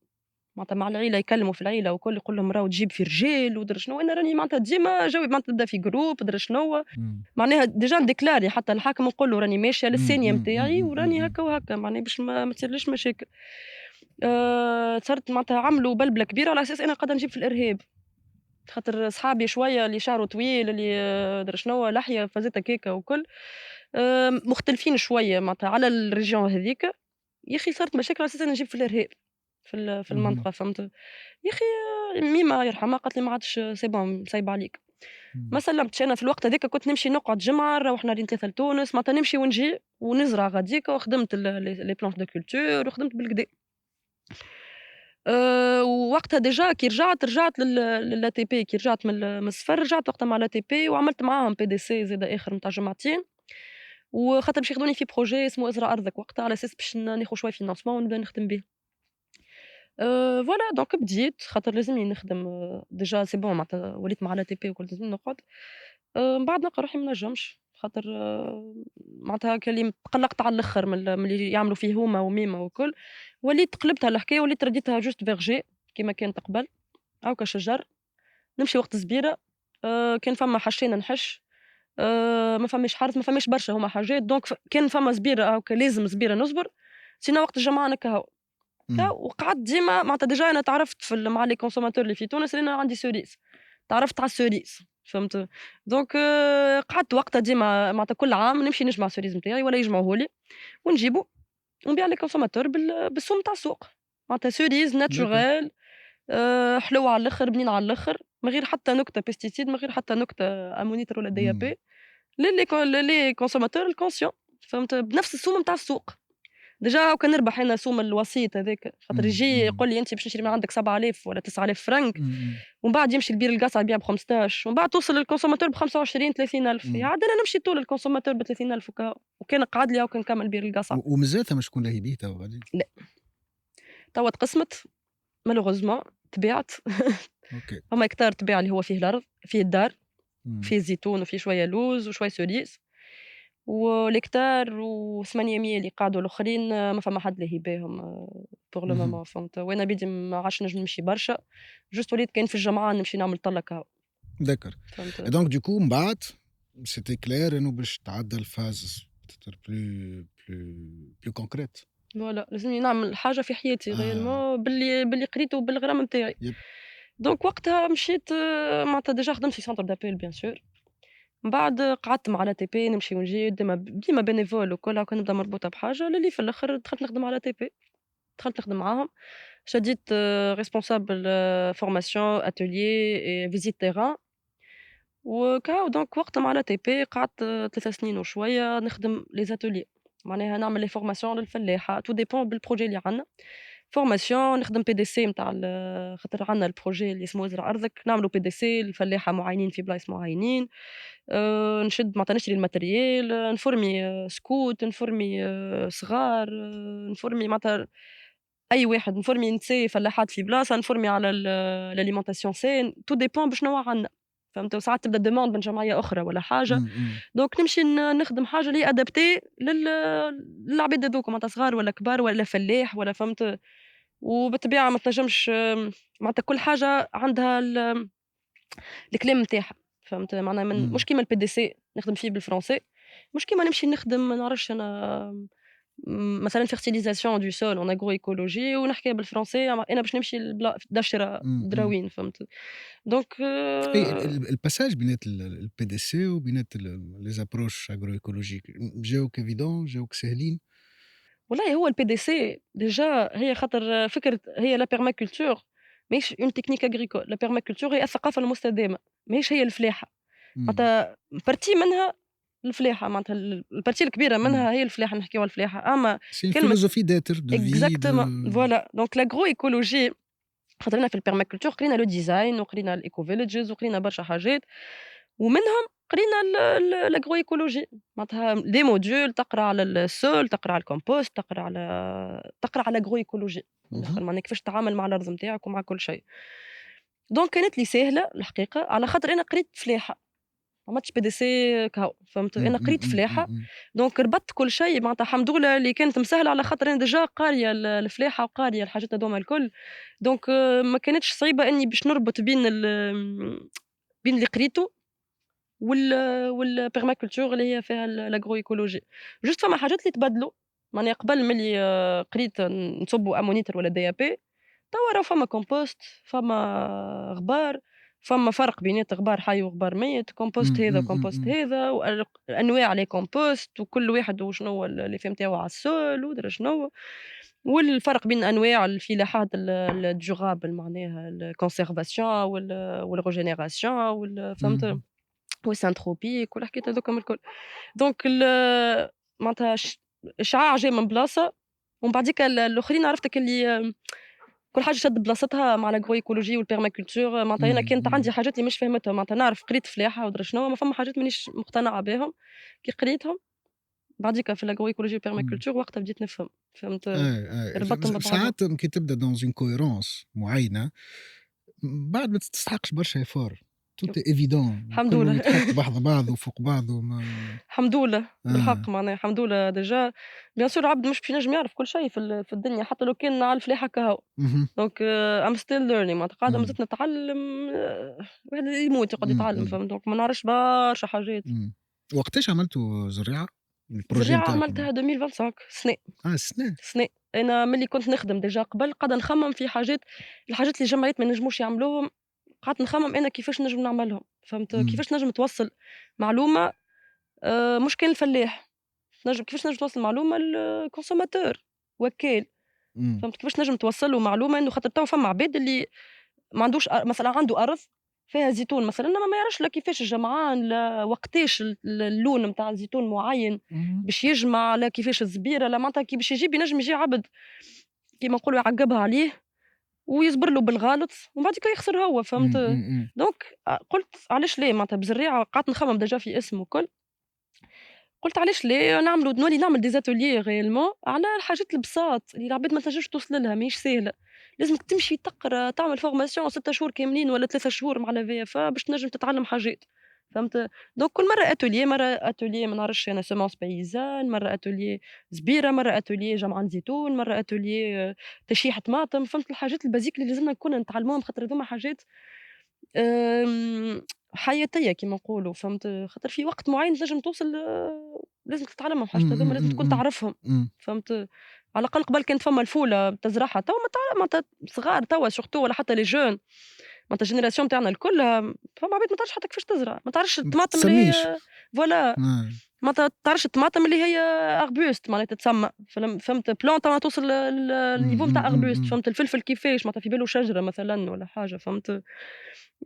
معناتها مع العيلة يكلموا في العيلة وكل يقول لهم راهو تجيب في رجال ودرا شنو، أنا راني معناتها ديما جوي معناتها نبدا في جروب درا شنو، إمم. معناها ديجا نديكلاري حتى الحاكم نقول له راني ماشية إمم، للثانية إمم، إمم، نتاعي إمم، إمم، وراني إمم. هكا وهكا معناها باش ما تصيرليش مشاكل. صارت معناتها عملوا بلبلة كبيرة على أساس أنا قاعدة نجيب في الإرهاب، خاطر صحابي شوية اللي شعره طويل اللي درا شنو لحية فازت هكاكا وكل، مختلفين شوية معناتها على الريجيون هاذيك، يا أخي صارت مشاكل على أساس أنا نجيب في الإرهاب في اهم. المنطقة فهمت؟ يا أخي ميمة الله يرحمها قالت لي: "ما عادش سي بون مسيبة عليك." ما إمم. سلمتش أنا في الوقت هاذاك كنت نمشي نقعد جمعة نروح نهارين 3 لتونس، معناتها نمشي ونجي ونزرع غاديكا وخدمت les planches de culture وخدمت بالكدا. ووقتها ديجا كي رجعت للATP كي رجعت من السفر رجعت وقتها مع الATP وعملت معاهم PDC زادا آخر متاع جمعتين، وخاطر باش ياخدوني في projet اسمه ازرع أرضك وقتها على أساس باش ناخد شوية financement ونبدا نخدم بيه. فوالا دونك بديت خاطر لازمني نخدم ديجا سي بون معناتها وليت مع الATP وكل لازمني نقعد، من بعد نلقى روحي ما نجمش خاطر معناتها كلي تقلّقت على الآخر من اللي يعملوا فيه هُما وميمة والكل، وليت قلبتها الحكاية وليت رديتها juste berger كيما كانت قبل، هاكا شجر، نمشي وقت الزبيرة، كان فما حشينة نحش، ما فماش حرث ما فماش برشا هُما حاجات دونك كان فما زبيرة هاكا لازم زبيرة نصبر، سينو وقت الجمعة نكهو. إمم. وقعدت ديما معناتها ديجا أنا تعرفت مع les consommateurs اللي في تونس لأن أنا عندي cerise تعرفت على الcerise فهمت؟ دونك قعدت وقتها ديما معناتها كل عام نمشي نجمع الcerise نتاعي ولا يجمعوه لي ونجيبو ونبيع les consommateurs بالسوم نتاع السوق، معناتها cerise d'accord. naturel حلوة على الآخر بنينة على الآخر من غير حتى نكتة pesticide من غير حتى نكتة أمونيتر ولا إمم. DAP للي consommateurs الconscient فهمت؟ بنفس السوم نتاع السوق. ديجا وكان نربح أنا سوم الوسيط هذاك، خاطر إمم، يجي إمم. يقول لي أنتِ باش نشري من عندك 7000 والّا 9000 فرنك، إمم، إمم. ومن بعد يمشي لبير القصعة يبيع ب15 ومن بعد توصل للكونسوماتور ب25 30,000 إمم. يعاد أنا نمشي طول الكونسوماتور ب30,000 وكا وكان قعد لي وكان نكمل بير القصعة. ومازالها شكون لاهي بيه توا غادي؟ لأ، توا تقسمت malheureusement تباعت أوكي. فما هكتار تباع اللي هو فيه الأرض، فيه الدار، إمم. فيه الزيتون وفيه شوية لوز وشوية سوريس، والهكتار و800 اللي قعدوا الآخرين ما فما حد لاهي بيهم pour le اهم. moment فهمت، وأنا بيدي ما عادش نجم نمشي برشا، just وليت كان في الجمعة نمشي نعمل طلة كهو، d'accord. Et فهمت. donc du coup من بعد c'était clair إنه باش تعدّى الphase peut-être plus concrète. فوالا لازمني نعمل حاجة في حياتي آه. réellement باللي قريته وبالغرام نتاعي، يب. دونك وقتها مشيت معناتها ديجا خدمت في centre d'appel bien sûr، من بعد قعدت مع l'ATP نمشي ونجي ديما bénévole وكل هاكا نبدا مربوطة بحاجة، للي في الآخر دخلت نخدم على l'ATP، دخلت نخدم معاهم، شديت responsable formation atelier et visite terrain. وكا دونك وقتها مع l'ATP قعدت 3 سنين وشوية نخدم les ateliers معناها نعمل les formations للفلاحة tout dépend بالprojet اللي عندنا، فورماسيون نخدم PDC نتاع خاطر عندنا الprojet اللي اسمه زرع أرضك، نعملوا PDC لفلاحة معينين في بلايص معينين. نشد معناتها نشري الmateriel، نفورمي سكوت، نفورمي صغار، نفورمي معناتها أي واحد، نفورمي نساء فلاحات في بلاصة، نفورمي على الalimentation saine tout dépend بشنو عندنا، فهمت؟ وساعات تبدا demande من جمعية أخرى ولا حاجة، إمم. دونك نمشي نخدم حاجة اللي هي adaptée للعباد هاذوكم معناتها صغار ولا كبار ولا فلاح ولا فهمت؟ وبالطبيعة ما تنجمش معناتها كل حاجة عندها الكلام نتاعها، فهمت؟ معناها إمم. مش كيما الPDC نخدم فيه بالفرنسي، مش كيما نمشي نخدم ما نعرفش أنا مثلًا fertilisation du sol en agroécologie ونحكيها بالفرنسي، أنا باش نمشي دشرة إمم. دراوين، فهمت؟ دونك أي الباساج بينات الPDC وبينات les approches agroécologiques جاوك évident جاوك ساهلين؟ والله هو الPDC déjà هي خاطر فكرة هي la permaculture ماهيش une technique agricole، la permaculture هي الثقافة المستدامة، ماهيش هي الفلاحة، إمم. معناتها partie منها الفلاحة معناتها الpartie الكبيرة إمم. منها هي الفلاحة نحكيو على الفلاحة، أما C'est une كلمة philosophie d'être, de vie, exactement de voilà donc l'agroécologie خاطر أنا في الpermaculture قرينا le design وقرينا الeco villages وقرينا برشا حاجات، ومنهم قرينا l'agroécologie معناتها des modules تقرا على الsol، تقرا على الcompost، تقرا على l'agroécologie من اهم. الآخر معناها كيفاش تتعامل مع الأرض نتاعك ومع كل شيء. دونك كانت لي ساهلة الحقيقة على خاطر أنا قريت فلاحة. ما عملتش PDC كهو، فهمت؟ إمم. أنا إمم. قريت إمم. إمم. فلاحة، إمم. دونك ربطت كل شيء معناتها الحمد لله اللي كانت مسهلة على خاطر أنا ديجا قارية الفلاحة وقارية الحاجات هاذوما الكل، دونك ما كانتش صعيبة إني باش نربط بين بين اللي قريته وال والpermaculture اللي هي فيها الagroécologie. جوست فما حاجات اللي تبدلوا، معناها قبل ملي قريت نصبوا أمونيتر ولا DAP توا راه فما compost، فما غبار، فما فرق بينات غبار حي وغبار ميت، compost إمم. هذا إمم. إمم. وcompost إمم. هذا أنواع les compost وكل واحد وشنو هو الeffet نتاعو على السول وأدري شنو، والفرق بين أنواع الفلاحات الdurable معناها الconservation والrégénération فهمت؟ إمم. والسنتروبيك والحكايات هاذوكم الكل. دونك معناتها إشعاع جا من بلاصة ومن بعديكا الآخرين عرفتك اللي كل حاجة شد بلاصتها مع الأجروإيكولوجي والبيرماكولتور معناتها أنا إمم. كانت إمم. عندي حاجات اللي مش فاهمتهم معناتها نعرف قريت فلاحة وأدري شنو، أما فما حاجات مانيش مقتنعة بيهم، كي قريتهم بعديكا في الأجروإيكولوجي إمم. والبيرماكولتور وقتها بديت نفهم، فهمت؟ أي. ربطتهم ببعضهم. ساعات كي تبدا dans une cohérence معينة، بعد ما تستحقش برشا effort. tout est évident، الحمد كلّه لله. يتحط بعضه وفوق بعضه ما الحمد لله، آه. بالحق معناها الحمد لله ديجا bien sûr العبد مش باش ينجم يعرف كل شيء في الدنيا حتى لو كان على الفلاحة كهو. اهم. دونك I'm still learning معناتها قاعدة إمم. مازلت نتعلم، الواحد يموت يقعد إمم. يتعلم إمم. فهمت؟ دونك ما نعرفش برشا حاجات. إمم. وقتاش عملتوا زريعة؟ الprojet زريعة نتاعكم؟ عملتها 2025 سنة. السنة. سنة. أنا ملي كنت نخدم ديجا قبل قاعدة نخمم في حاجات، الحاجات اللي الجمعيات ما ينجموش يعملوهم، قعدت نخمم أنا كيفاش نجم نعملهم، فهمت؟ إمم. كيفاش نجم توصّل معلومة مش كان الفلاح، كيفاش نجم توصّل معلومة للconsomateur وكّال، إمم. فهمت؟ كيفاش نجم توصّل له معلومة إنه خاطر توا فما عباد اللي ما عندوش مثلًا عنده أرض فيها زيتون مثلًا، إنما ما يعرفش لا كيفاش الجمعان، لا وقتاش اللون متاع الزيتون معيّن اهم. باش يجمع، لا كيفاش الزبيرة، لا معناتها كي باش ينجم يجي عبد كيما نقولوا يعقّبها عليه ويصبر له بالغلط ومن بعديكا يخسر هو، إمم. فهمت؟ إمم. إمم. دونك قُلت علاش لا معناتها بزريعة قعدت نخمم ديجا في اسم وكل، قُلت علاش لا نولي نعمل des ateliers réellement على الحاجات البساط اللي العباد ما تنجمش توصل لها ماهيش ساهلة، لازمك تمشي تقرا تعمل formation 6 شهور كاملين والّا 3 شهور مع la VFA باش تنجم تتعلم حاجات، فهمت؟ دونك كل مرة atelier، مرة atelier ما نعرفش أنا semence paysanne، مرة atelier زبيرة، مرة atelier جمعان زيتون، مرة atelier تشييح طماطم، فهمت الحاجات الbasique اللي لازمنا نكون نتعلموهم خاطر هاذوما حاجات حياتية كيما نقولوا، فهمت؟ خاطر في وقت معين تنجم توصل لازمك تتعلمهم إمم. الحاجات هاذوما، إمم. لازم إمم. تكون إمم. تعرفهم، إمم. فهمت؟ على الأقل قبل كانت فما الفولة تزرعها، توا معناتها صغار توا surtout ولا حتى les jeunes معناتها الجينيراسيون نتاعنا الكل فما عباد ما تعرفش حتى كيفاش تزرع، ما تعرفش ما الطماطم اللي تتسميش. هي فوالا معناتها تعرفش الطماطم اللي هي arbuste معناتها تتسمى، فهمت؟ plante أمّا توصل إمم. النيفو إمم. نتاع إمم. arbuste، إمم. فهمت؟ الفلفل كيفاش معناتها في باله شجرة مثلًا والّا حاجة، فهمت؟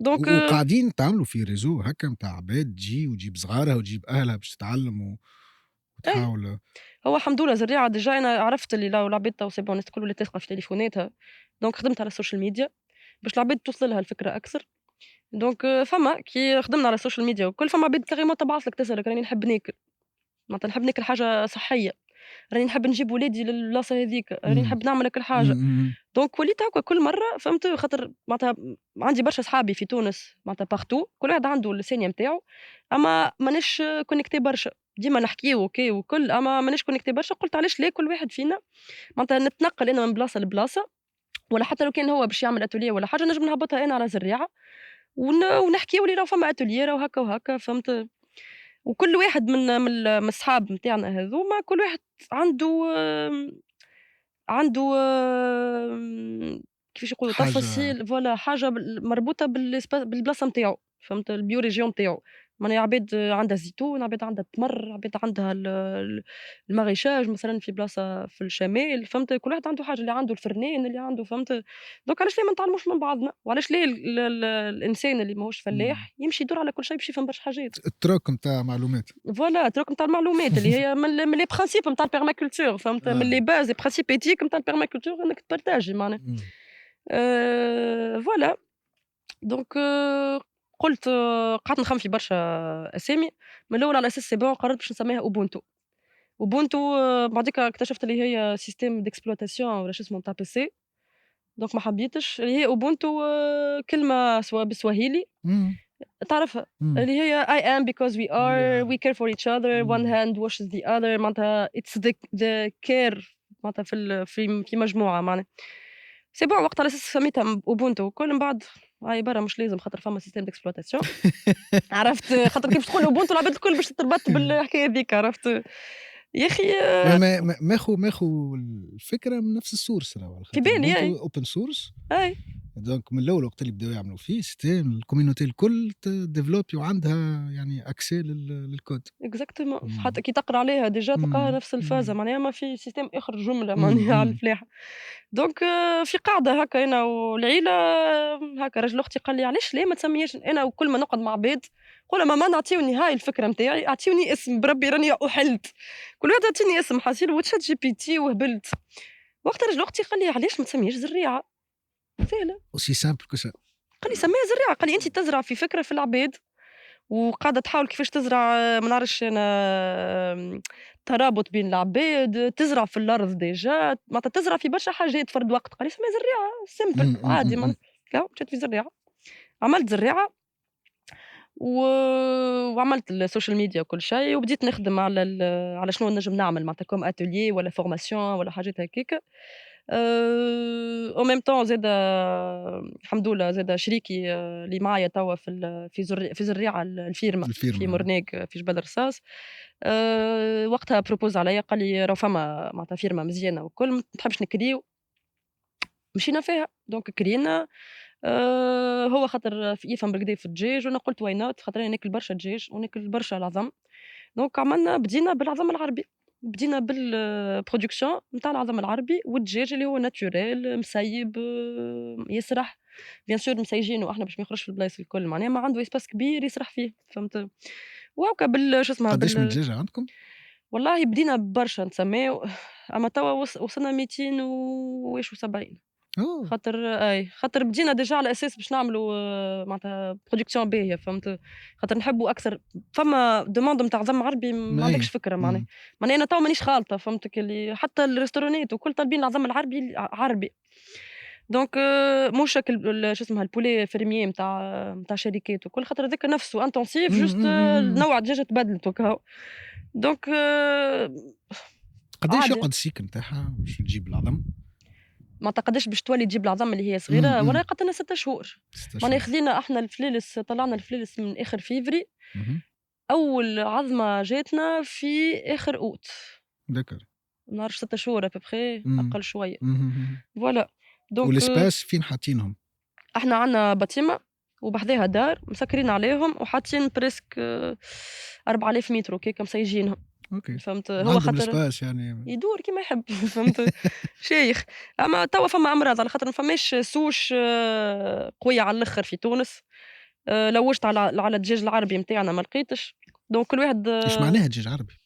دونك وقاعدين تعملوا في réseau هكا متاع عباد تجي وتجيب صغارها وتجيب أهلها باش تتعلم أي تحاول. هو الحمد لله زريعة ديجا أنا عرفت اللي لو العباد تو سي بون الناس الكل ولات تثق في تليفوناتها، دونك خدمت على السوشيال ميديا باش العباد توصل لها الفكرة أكثر. دونك فما كي خدمنا على السوشيال ميديا وكل فما عباد كاريمون تبعث لك تسألك راني نحب ناكل، معناتها نحب ناكل حاجة صحية، راني نحب نجيب ولادي للبلاصة هاذيك، راني إمم. نحب نعمل هاك إمم، الحاجة. إمم. دونك وليت هاكا كل مرة فهمت خاطر معناتها عندي برشا صحابي في تونس معناتها بارتو كل واحد عنده الثانية نتاعو، أما مانيش كونيكتي برشا، ديما نحكيو أوكي وكل أما مانيش كونيكتي برشا، قلت علاش لا كل واحد فينا معناتها نتنقل أنا من بلاصة لبلاصة، ولا حتى لو كان هو باش يعمل أتولية ولا حاجة نجم نهبطها أنا على زريعة ونحكيو اللي راهو فما أتولية راهو هكا وهكا فهمت. وكل واحد من الصحاب نتاعنا هاذوما كل واحد عنده عنده كيفاش يقولوا حاجة تفاصيل فوالا حاجة مربوطة بالبلاصة نتاعو، فهمت البيوريجيون نتاعو، معناها عباد عندها الزيتون، عباد عندها التمر، عباد عندها الماريشاج مثلًا في بلاصة في الشمال، فهمت كل واحد عنده حاجة، اللي عنده الفرنان، اللي عنده فهمت، دونك علاش لا ما نتعلموش من بعضنا، وعلاش لا الإنسان اللي ماهوش إمم. فلاح يمشي يدور على كل شيء باش يفهم برشا حاجات. التراك نتاع معلومات. فوالا التراك نتاع المعلومات اللي هي من لي برانسيب نتاع البيرماكولتور فهمت، من لي باز لي برانسيب ايتيك نتاع البيرماكولتور انك تبارطاجي معناها. إمم. فوالا دونك قلت قعدت نخمم في برشا أسامي، من الأول على أساس سي بون قررت باش نسميها أوبونتو. أوبونتو بعديكا اكتشفت اللي هي سيستيم ديكسبلواتاسيون ولا شو اسمه نتاع بيسي، دونك ما حبيتش. اللي هي أوبونتو كلمة بالسواهيلي إمم. تعرفها، إمم. اللي هي I am because we are ياه! we care for each other one إمم. hand washes the other معناتها it's the care معناتها في مجموعة معناها. سي بون وقت على أساس سميتها أوبونتو وكل من بعد هاي برا مش لازم خاطر فما سيستم ديكسبلواتاسيون عرفت خاطر كيف تقول أوبونتو العباد الكل باش تتربط بالحكاية ذيك عرفت. يا أخي ماخو الفكرة من نفس الsource راهو على في خاطر بالي ubuntu أي open source. أي دونك من الأول وقت اللي بداو يعملوا فيه c'était الcommunauté الكل develop وعندها يعني accès للكود. اكزاكتومون إمم. حتى كي تقرا عليها ديجا تلقاها إمم. نفس الفازة إمم. معناها ما في سيستم آخر جملة إمم. معناها على إمم. الفلاحة. دونك في قاعدة هكا أنا والعيلة هكا راجل أختي قال لي علاش لا ما تسميهاش أنا وكل ما نقعد مع عباد نقول لهم ماما نعطيوني هاي الفكرة نتاعي أعطيوني اسم بربي راني أحلت كل واحد يعطيني اسم حاسيل وتشات جي بي تي وهبلت. وقتها راجل أختي قال لي علاش ما تسميهاش زريعة سهلة. aussi simple que ça. قال لي سميها زريعة قال لي أنت تزرع في فكرة في العباد وقاعدة تحاول كيفاش تزرع ما نعرفش أنا ترابط بين العباد، تزرع في الأرض ديجا، معناتها تزرع في برشا حاجات فرد وقت، قال لي اسمها زريعة simple إمم. إمم. عادي إمم. إمم. كاو مشيت في زريعة، عملت زريعة و وعملت السوشيال ميديا وكل شيء، وبديت نخدم على شنو نجم نعمل معناتها كوم atelier ولا formation ولا حاجات هكاكا. en même temps زادا الحمد لله زادا شريكي اللي معايا توا في زريعة الفيرما في الفيرما. مورنيك في جبل رصاص. وقتها propose عليَّ قال لي راهو فما معناتها فيرما مزيانة والكل ما تحبش نكريو، مشينا فيها دونك كرينا. هو خاطر يفهم بالكدا في الدجاج وأنا قلت why not خاطر أنا ناكل برشا دجاج وناكل برشا العظم، دونك بدينا بالعظم العربي، بدينا بالproduction نتاع العظم العربي والدجاج اللي هو naturel مسيب يسرح bien sûr مسيجينه إحنا باش ما يخرجش في البلايص الكل معناها ما عنده espace كبير يسرح فيه فهمت. وهاكا شو اسمها قداش من دجاجة عندكم؟ والله بدينا ببرشا نسميو أما توا وصلنا 270 أوه! خاطر بدينا ديجا على أساس باش نعملوا معناتها production باهية فهمت، خاطر نحبوا أكثر فما demande نتاع عظم عربي ما عندكش أي. فكرة معناها، إمم. معناها أنا توا مانيش خالطة فهمتك اللي حتى الريستورانات والكل طالبين العظم العربي عربي، دونك مش هاك شو اسمها البولي فيرمييه نتاع شركات وكل خاطر هذاك نفسه intensif إمم. جوست إمم. إمم. إمم. نوع الدجاجة تبدلت وكا، دونك قداش عادي. يقعد السيك نتاعها باش تجيب العظم؟ معناتها قداش باش تولي تجيب العظم اللي هي إمم. صغيرة إمم. وراها قعدت لنا 6 شهور، 6 معناها شهور. خذينا إحنا الفلالس طلعنا الفلالس من آخر فيفري، اهم. أول عظمة جاتنا في آخر أوت، d'accord. ما نعرفش 6 شهور à peu près إمم. أقل شوية، اهم. اهم. فوالا دونك والespace فين حاطينهم؟ إحنا عندنا باتيمة وبحذاها دار مسكرين عليهم وحاطين بريسك 4000 متر هكاكا مسيجينهم، أوكي. فهمت هو عندهم خاطر الespace يعني. يدور كيما يحب فهمت شايخ. أما توا فما أمراض على خاطر ما فماش سوش قوية على الآخر في تونس. لوّجت على الدجاج العربي نتاعنا ما لقيتش، دونك كل واحد إيش معناها دجاج عربي؟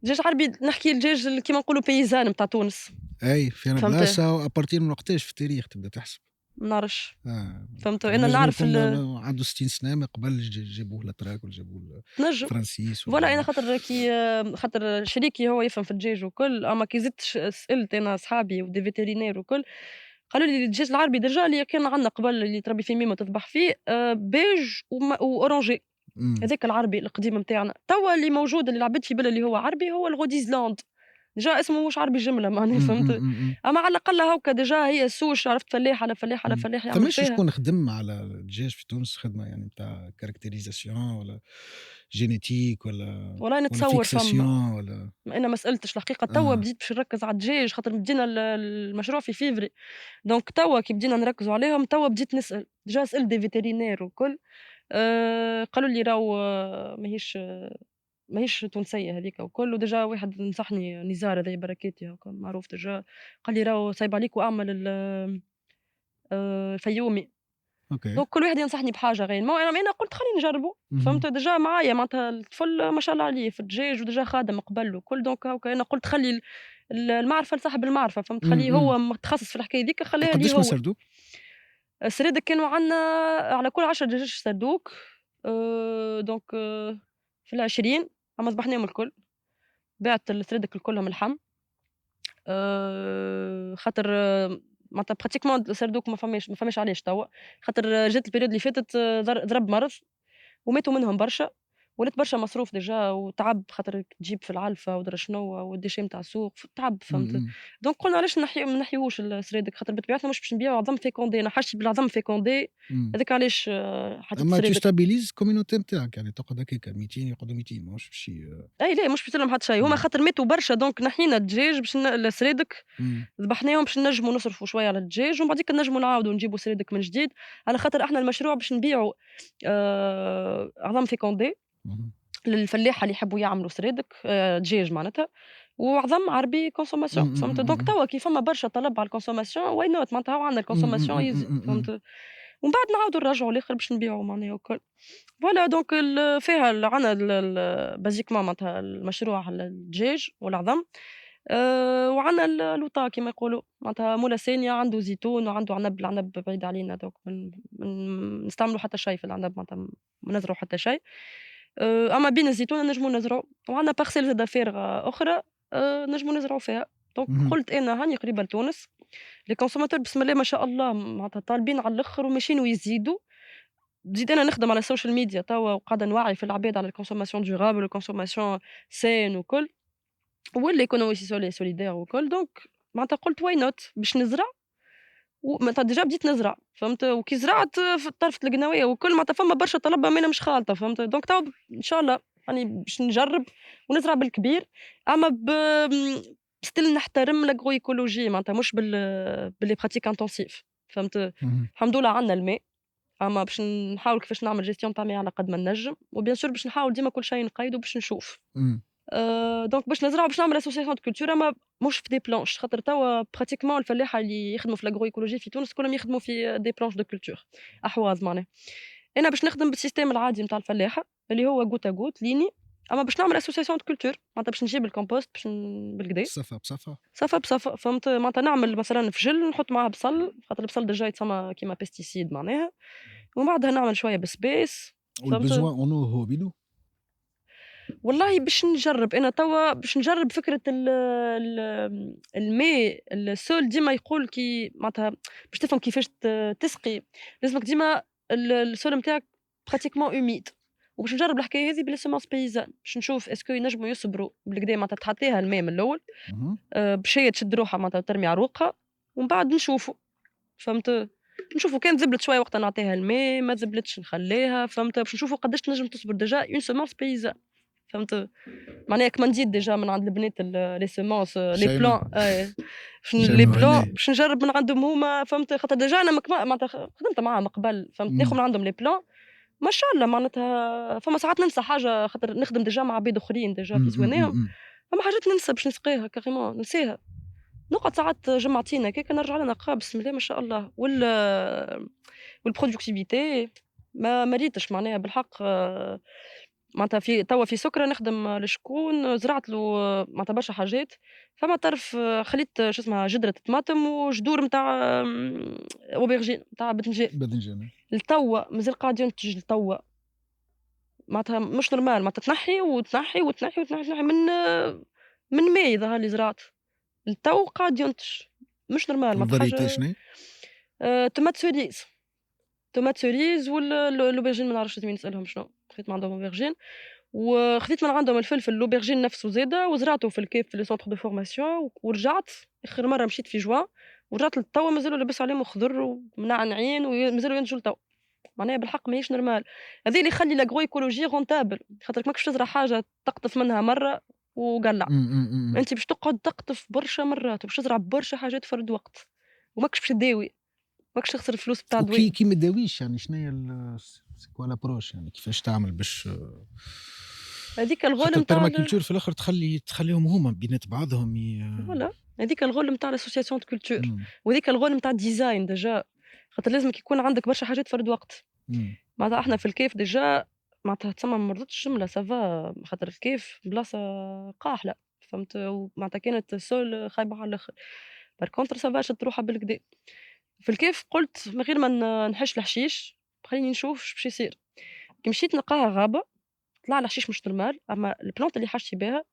دجاج عربي نحكي الدجاج كيما نقولوا بيزان نتاع تونس. أي فين فهمت؟ بلاصة أبارتير من وقتاش في التاريخ تبدا تحسب؟ ما نعرفش. آه. فهمت؟ أنا ينجم نعرف يكون عنده 60 سنة من قبل جابوه الأتراك ولا جابوه تنجم. الفرنسيس فوالا أنا ولا خاطر خاطر شريكي هو يفهم في الدجاج وكل، أما كي زدت سألت أنا صحابي ودي فيترينير وكل، قالوا لي الدجاج العربي ديجا اللي كان عندنا قبل اللي تربي في ميمة تذبح فيه بيج وأورانجي. إمم، هذاك العربي القديم نتاعنا، توا اللي موجود اللي العباد في بالها اللي هو عربي هو الغوديزلاند، ديجا اسمه مش عربي جملة معناها إمم، إمم، فهمت، إمم، إمم. أما على الأقل هاكا ديجا هي سوش عرفت فلاح على فلاح على فلاح يعمل فماش فيها. شكون خدم على الدجاج في تونس خدمة يعني نتاع كاركتيريزاسيون ولا جينيتيك والله ولا نتصور فما، فيكساسيون ولا أنا ما سألتش الحقيقة، توا آه. بديت باش نركز على الدجاج خاطر بدينا المشروع في فيفري، دونك توا كي بدينا نركزوا عليهم توا بديت نسأل، ديجا سألت دي فيترينير وكل، قالوا لي راهو ماهيش تونسية هاذيك وكل، وديجا واحد نصحني نزار هذايا بركاتي هاكا معروف ديجا، قال لي راهو صايب عليك واعمل الفيومي، أوكي. دونك كل واحد ينصحني بحاجة غير، المهم أنا قُلت خلّيني نجربه، اهم. فهمت، ديجا معايا معناتها الطفل ما شاء الله عليه في الدجاج وديجا خادم قبل وكل، دونك هاكا أنا قُلت خلّي المعرفة لصاحب المعرفة، فهمت، إمم، خلّيه إمم. هو متخصص في الحكاية ذيك خلّيها ليه وقداش من هو. سردوك؟ السرادق كانوا عندنا على كل 10 دجاج صندوق، دونك في ال20 أمّا ذبحناهم الكل، بِعت السرادق الكلهم اللحم، خاطر معناتها pratiquement الصندوق ما فماش علاش توا، خاطر جات الperiode اللي فاتت ضرب مرض وماتوا منهم برشا، ولات برشا مصروف ديجا وتعب خاطر تجيب في العلفة وأدري شنو والديشي نتاع السوق تعب إمم، فهمت، إمم. دونك قُلنا علاش ما نحيوهوش السرادق خاطر بطبيعتنا مش باش نبيعوا عظم fécondé أنا حاجتي بالعظم fécondé إمم. هذاك علاش حطيت أمّا tu السرادق. stabilises الcommunauté نتاعك يعني تقعد هكاكا 200 يقعدوا 200 ماهوش باش أي لا مش باش لهم حتى شي، هُما إمم، خاطر ماتوا برشا دونك نحينا الدجاج باش السرادق إمم، ذبحناهم باش نجموا نصرفوا شوية على الدجاج، ومن بعديك نجموا نعاودوا نجيبوا سرادق من جديد، على خاطر إحنا المشروع باش نبيعوا عظام fécondé اهم، للفلاحة اللي يحبوا يعملوا سرادق دجاج معناتها، وعظم عربي consommation إمم، إمم، فهمت، إمم، إمم، دونك إمم. توا كي فما برشا طلب على الconsommation why not معناتها هو عندنا إمم، إمم، الconsommation إمم، إمم، يزيد إمم، إمم. فهمت، ومن بعد نعاودوا نرجعوا الآخر باش نبيعوا معناها وكل. فوالا دونك فيها عندنا basiquement معناتها المشروع الدجاج والعظم، وعندنا الوطا كيما يقولوا، معناتها مولا ثانية عنده زيتون وعنده عنب، العنب بعيد علينا دوك ما نستعملوا حتى شي في العنب معناتها ما نزرعوا حتى شي، أما بين الزيتون نجموا نزرعوا، وعندنا parcelle زادا فارغة أخرى نجموا نزرعوا فيها، دونك اهم، قُلت أنا هاني قريبة لتونس، les consommateurs بسم الله ما شاء الله معناتها طالبين على الآخر وماشيين ويزيدوا. بديت أنا نخدم على السوشيال ميديا توا وقاعدة نوعي في العباد على الconsommation durable والconsommation saine وكل، والéconomie solidaire وكل، دونك معناتها قُلت why not باش نزرع معناتها ديجا بديت نزرع فهمت، وكي زرعت في طرفة القناوية وكل معناتها فما برشا طلب أما أنا مش خالطة فهمت، دونك توا إن شاء الله راني باش نجرب ونزرع بالكبير، أما still نحترم l'agroécologie معناتها مش باللي pratique intensive فهمت، اهم، الحمد لله عندنا الماء. أما باش نحاول كيفاش نعمل gestion تاع الماء على قد ما نجم، وبيان سور باش نحاول ديما كل شي نقيّده باش نشوف. إمم. دونك باش نزرع باش نعمل association de culture أما مش في des planches خاطر توا pratiquement الفلاحة اللي يخدموا في l'agroécologie في تونس كلهم يخدموا في des planches de culture أحواض معناها. أنا باش نخدم بالسيستم العادي نتاع الفلاحة اللي هو goutte à goutte ليني، أما باش نعمل association de culture معناتها باش نجيب الcompost باش بالكدا صفا بصفا. صفا بصفا فهمت، معناتها نعمل مثلًا فجل نحط معاه بصل خاطر البصل ديجا يتسمى كيما pesticide معناها. ومن بعدها نعمل شوية بسباس فهمت، والbesoin en eau هو بيدو؟ والله باش نجرّب أنا توا باش نجرّب فكرة الماء السول ديما يقول كي معناتها باش تفهم كيفاش تسقي لازمك ديما السول نتاعك pratiquement humide وباش نجرّب الحكاية هذي بالsemences paysannes باش نشوف اسكو ينجموا يصبروا بالكدا معناتها تحطيها الماء من الأول اهم، باش هي تشد روحها معناتها وترمي عروقها ومن بعد نشوفوا فهمت، نشوفوا كان زبلت شوية وقتها نعطيها الماء ما زبلتش نخليها فهمت، باش نشوفوا قداش تنجم تصبر ديجا une semence paysanne فهمت، معناها كمنديت ديجا من عند البنات les semences les شيماء، plants باش les شيماء plants وهنية. باش نجرب من عندهم هُما فهمت، خاطر ديجا أنا معناتها خدمت معاهم قبل فهمت، ناخذ إمم، من عندهم les plants ما شاء الله معناتها فما ساعات ننسى حاجة خاطر نخدم ديجا مع عباد آخرين ديجا إمم، في إمم، إمم، زواناهم، إمم. فما حاجات ننسى باش نسقيها carrément ننساها. نقعد ساعات جمعتين هكاك نرجع لها نلقاها بسم الله ما شاء الله والproductivité ما ريتش معناها بالحق معناتها في توا في سكرة نخدم لشكون زرعت له معناتها برشا حاجات، فما طرف خليت شو اسمها جدرة طماطم وجذور نتاع أوبرجين نتاع باذنجان، باذنجان. لتوا مازال قاعد ينتج لتوا، معناتها مش نورمال معناتها تنحي وتنحي وتنحي وتنحي وتنحي من ماي ظهر لي زرعت، لتو قاعد ينتج، مش نورمال معناتها والفاريتي حاجة شنو؟ طوماط سوريز، طوماط سوريز الأوبرجين ما نعرفش لازم نسألهم شنو، خديت من عندهم أوبرجين. وخديت من عندهم الفلفل الأوبرجين نفسه زاده وزرعته في الكيف في لي سونتر دو فورماسيون ورجعت آخر مرة مشيت في جوان ورجعت لتوا مازالوا لاباس عليهم خضر ومنعنعين ومازالوا ينتجوا لتوا، معناها بالحق ماهيش نورمال، هذا اللي يخلي لاغرو ايكولوجي رونتابل، خاطرك ماكش تزرع حاجة تقطف منها مرة وقلّع، أنت باش تقعد تقطف برشا مرات وباش تزرع برشا حاجات فرد وقت، وماكش باش تداوي، ماكش تخسر الفلوس بتاع دواء. وكي ما تداويش يعني شنو هي سي كوا لابروش يعني كيفاش تعمل باش هذيك الغول خاطر نتاع البيرماكولتور في الاخر تخليهم هما بينات بعضهم فوالا هذيك الغول نتاع لاسوسياسيون دو كولتور، مم. وهذيك الغول نتاع الديزاين ديجا، خاطر لازمك يكون عندك برشا حاجات فرد وقت، مم. معناتها إحنا في الكيف ديجا معناتها تسمى ما رضتش الجملة سافا خاطر الكيف بلاصة قاحلة، فهمت، ومعناتها كانت السول خايبة على الآخر، بار كونتر سافا شدت روحها بالكدا، في الكيف قلت من غير ما نحش الحشيش خليني نشوف اش باش يصير، كي مشيت نلقاها غابة طلع الحشيش مش نورمال، أما البلانت اللي حشتي بها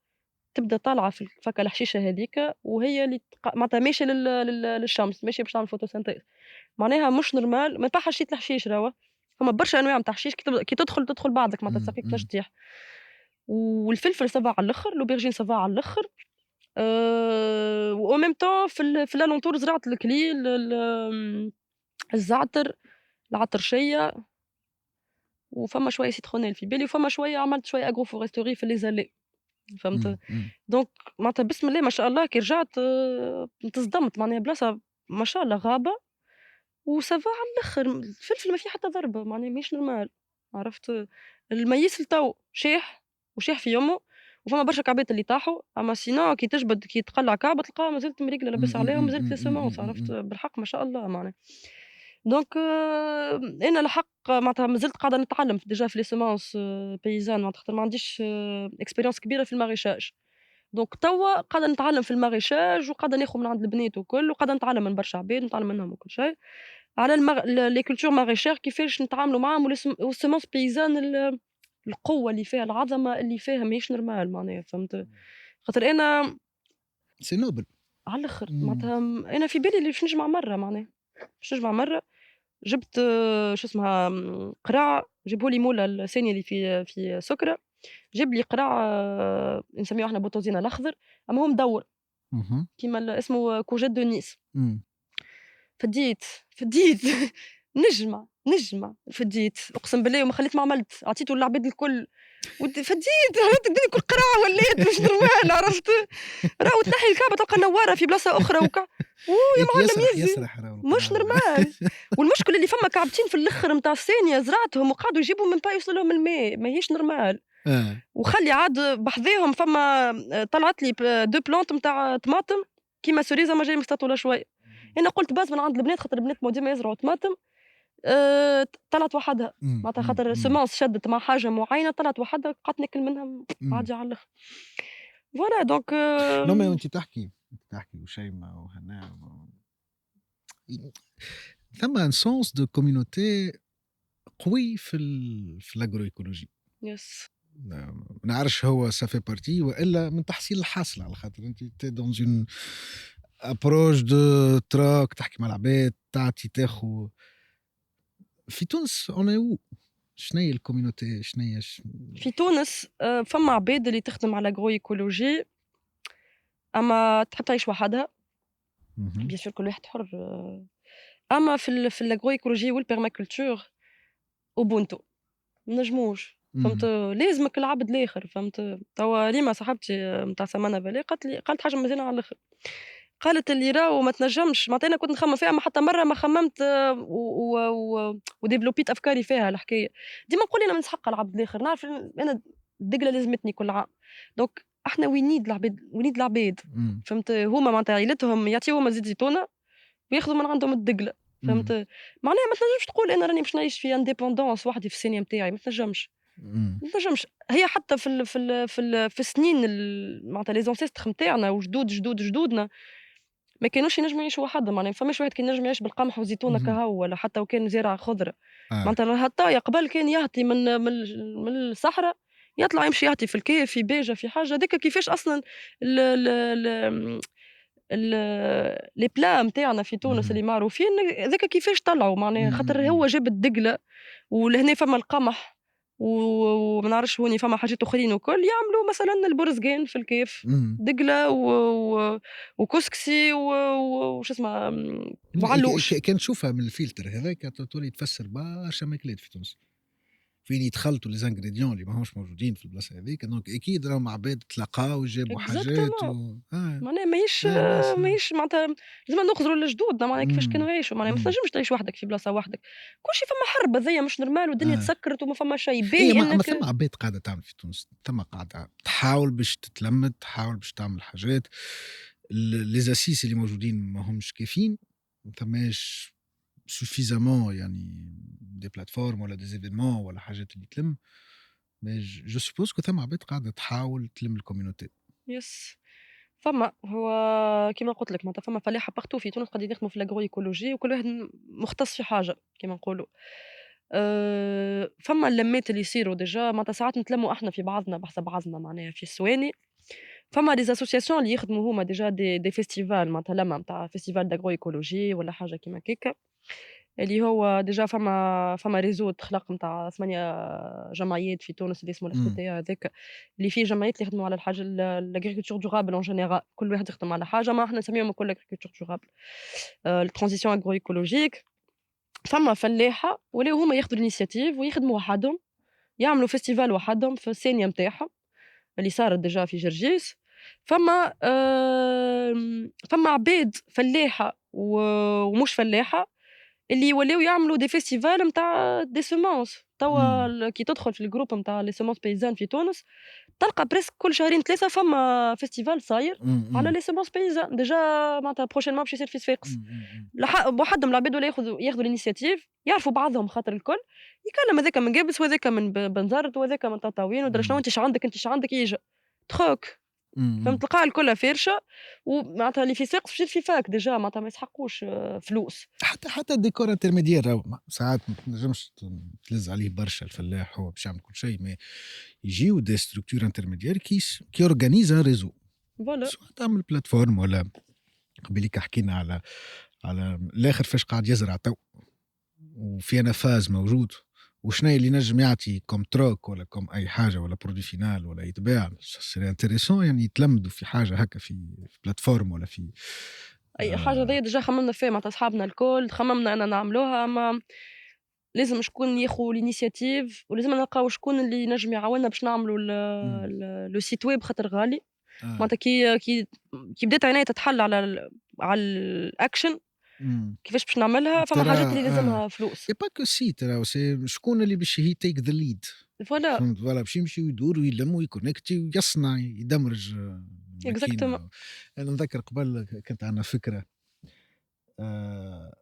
تبدا طالعة في فك الحشيشة هاذيك وهي اللي معناتها ماشية للشمس، ماشية باش تعمل فوتوسينتيز، معناها مش نورمال ما ينفعش حشيت الحشيش راهو، فما برشا أنواع متاع حشيش كي تدخل بعضك معناتها مم. تصفيك كيفاش مم. تطيح، والفلفل سافا على الآخر، الأوبرجين سافا على الآخر، وأو ميم طون في الألونتور زرعت الكليل، الزعتر، العطرشية، وفما شوية سيترونيل في بالي، وفما شوية عملت شوية أغروفورستوري في لي زالي، فهمت؟ مم. مم. دونك معناتها بسم الله ما شاء الله كي رجعت تصدمت معناها بلاصة ما شاء الله غابة وسافا على الآخر، الفلفل ما فيه حتى ضربة معناها ماهيش نورمال، عرفت؟ الميّس لتو شاح وشاح في يمه، وفما برشا كعبات اللي طاحوا، أما sinon كي تجبد كي تقلّع كعبة تلقاها مازالت مريقلة مم. لاباس عليها مم. ومازالت les مم. semences، عرفت؟ مم. بالحق ما شاء الله معناها. دونك أنا الحق معناتها مازلت قاعدة نتعلم ديجا في les semences paysannes معناتها خاطر ما عنديش expérience كبيرة في الماريشاج. دونك توا قاعدة نتعلم في الماريشاج وقاعدة ناخذ من عند البنات وكل، وقاعدة نتعلم من برشا عباد، نتعلم منهم وكل شيء، على les cultures maraîchères كيفاش نتعاملوا معاهم والsemences paysannes القوة اللي فيها، العظمة اللي فيها ماهيش نورمال معناها، فهمت؟ خاطر أنا سي نوبل. على الآخر مم. معناتها أنا في بالي اللي باش نجمع مرة معناها، باش نجمع مرة جبت شو اسمها قراع جابه لي مولا الثانية اللي في سكرة، جاب لي قراع نسميوه إحنا بوتوزينا الأخضر، أما هو مدور مهم. كيما اسمه كوجيت دو نيس، مم. فديت نجمة فديت أقسم بالله وما خليت ما عملت، عطيته للعباد الكل فديت الدنيا الكل قراع ولات مش نورمال عرفت، راهو تنحي الكعبة تلقى نوارة في بلاصة أخرى يا هيك معلم يسرح يزي يسرح راهو مش القراع. نورمال، والمشكلة اللي فما كعبتين في الآخر نتاع الثانية زرعتهم وقعدوا يجيبوا من با يوصل لهم الماء، ماهيش نورمال، اه. وخلّي عاد بحذاهم فما طلعت لي 2 بلانت نتاع طماطم كيما سوريزا أمّا جاية مستطولة شوية، أنا قُلت باز من عند البنات خاطر البنات ديما يزرعوا طماطم طلعت وحدها، مم. معناتها مم. خاطر مم. semence شدت مع حاجة معينة طلعت وحدها قعدت ناكل منها مم. عادي على الآخر، voilà donc نو ما وانت تحكي وشيماء وهنا ثم ان سونس دو كوميونيتي قوي في الاجرو ايكولوجي. yes ما نعرفش هو سافي بارتي والا من تحصيل الحاصل، على خاطر انت تي دون اون ابروش دو تراك تحكي مع العباد تعطي تاخو. في تونس اون او شنو هي الكوميونيتي شنو هي في تونس فما عباد اللي تخدم على agroecologie أما تحب تعيش وحدها مهم. bien sûr كل واحد حر أما في الagroecologie والpermaculture ubuntu ما نجموش، فهمت، مهم. لازمك العبد الآخر، فهمت، توا ريما صاحبتي متاع سمانة بالي قالت حاجة مزيانة على الآخر، قالت اللي راهو ما تنجمش معناتها أنا كنت نخمم فيها ما حتى مرة ما خممت وديفلوبيت أفكاري فيها الحكاية، ديما نقول أنا من حق العبد الآخر، نعرف أنا الدقلة لازمتني كل عام، دونك إحنا we need العباد، مم. فهمت، هما معناتها عيلتهم يعطيوهم زيت زيتونة وياخذوا من عندهم الدقلة، فهمت، مم. معناها ما تنجمش تقول أنا راني باش نعيش في indépendance وحدي في الثانية متاعي، ما تنجمش. إمم. ما تنجمش. هي حتى في السنين معناتها les ancêtres نتاعنا وجدود جدودنا ما كانوش ينجموا يعيشوا وحدهم، معناها ما فماش واحد كان ينجم يعيش بالقمح والزيتونة اهم. كهو ولا حتى وكان زارع خضرة. آه. معناتها الهطايا قبل كان يهطي من الصحرا، يطلع يمشي يهطي في الكيف، في بيجة، في حاجة، هاذاك كيفاش أصلًا ال ال ال آمم ال les plats نتاعنا في تونس اهم. اللي معروفين هاذاك كيفاش طلعوا معناها إمم، إمم، خاطر إمم. هو جاب الدقلة ولهنا فما القمح وما نعرفش هوني فما حاجات أخرين وكل، يعملوا مثلًا البرزقان في الكيف، إمم. دقلة و وكسكسي وش اسمها وعلوش. كان تشوفها من الفلتر هذاك تولي تفسّر برشا ماكلات في تونس. فين يتخلطوا les ingrédients اللي ماهمش موجودين في البلاصة هذيك، دونك أكيد راهم عباد تلاقاو وجابوا حاجات exactement. آه. معناها ماهيش ناس ماهيش معناتها لازمنا نخزروا لجدودنا معناها كيفاش كانوا إمم. يعيشوا، معناها ما إمم. تنجمش تعيش وحدك في بلاصة وحدك، كل شي فما حرب هذيا مش normal والدنيا آه. تسكرت وما فما شي، هي باهي ما إنك ثم عباد قاعدة تعمل في تونس، ثم قاعدة تحاول باش تتلمّد، تحاول باش تعمل حاجات. les assises اللي موجودين ماهمش كافيين، ما ثماش suffisamment يعني des plateformes ولا des événements ولا حاجات اللي تلم. mais je suppose que ثم عباد قاعدة تحاول تلم الcommunauté. يس. فما هو كيما قُلت لك معناتها فما فلاحة partout في تونس قاعدين يخدموا في الagroécologie وكل واحد مختص في حاجة كيما نقولوا. فما اللمات اللي يصيروا déjà معناتها ساعات نتلموا إحنا في بعضنا بحسب بعضنا معناها في السواني، فما des associations اللي يخدموا هُما déjà des festivals معناتها لمة متاع festival d'agroécologie ولا حاجة كيما هكاكا. اللي هو ديجا فما réseau تخلق نتاع 8 جمعيات في تونس اللي اسمه إمم. الFPTA هذاك، اللي فيه جمعيات اللي يخدموا على الحاجة l'agriculture durable en général كل واحد يخدم على حاجة، ما إحنا نسميهم الكل agriculture durable الtransition agroécologique. فما فلاحة ولاو هُما ياخذوا الinitiative ويخدموا وحدهم، يعملوا festival وحدهم في الثانية متاعهم اللي صارت ديجا في جرجيس. فما عباد فلاحة ومش فلاحة اللي يولّيو يعملوا des festivals متاع des semences توا إمم. كي تدخل في الgroup متاع les semences paysannes في تونس، تلقى presque كل شهرين 3 فما festival صاير إمم. على إمم. les semences paysannes déjà معناتها prochainement باش يصير في صفاقس. إمم. إمم. إمم. بوحدهم العباد ولا ياخذوا الinitiative يعرفوا بعضهم خاطر الكل، يكلم هذاك من جابس وهذاك من بنزرت وهذاك من تطاوين ودرا شنو إمم. أنت إيش عندك، أنت إيش عندك ييجا تخوك. إمم. إمم. فهمت تلقاها الكلها فارشة ومعناتها اللي في صفاقس مشيت في فاك déjà معناتها ما يسحقوش فلوس. حتى الديكور انترميديير راهو ساعات ما تنجمش تلز عليه برشا الفلاح هو باش يعمل كل شيء، mais يجيو des structures intermédiaires qui organisent un réseau. Voilà. سواء تعمل بلاتفورم ولا قبيليك حكينا على الآخر فاش قاعد يزرع تو وفي نفاذ موجود وشنو اللي نجم يعطي كوم تروك ولا كوم أي حاجة ولا برودوي فينال ولا يتباع سي انتريسون يعني يتلمدوا في حاجة هكا في بلاتفورم ولا في أي حاجة آه. ذي ديجا خممنا فيها مع أصحابنا الكل، خممنا أننا نعملوها أما لازم شكون ياخو الinitiative ولازم نلقاو شكون اللي ينجم يعاوننا باش نعملوا مم. لو سيت ويب خاطر غالي. آه. معناتها كي بدات عينيا تتحل على الأكشن مم. كيفاش باش نعملها، فما ترى حاجات اللي لازمها فلوس. سي با كو سي ترى سي شكون اللي باش هي تيك ذا ليد. فوالا فهمت فوالا باش يمشي ويدور ويلم ويكونكتي ويصنع يدمرج exactement. ماكينة. انا نذكر قبل كانت عندنا فكره آه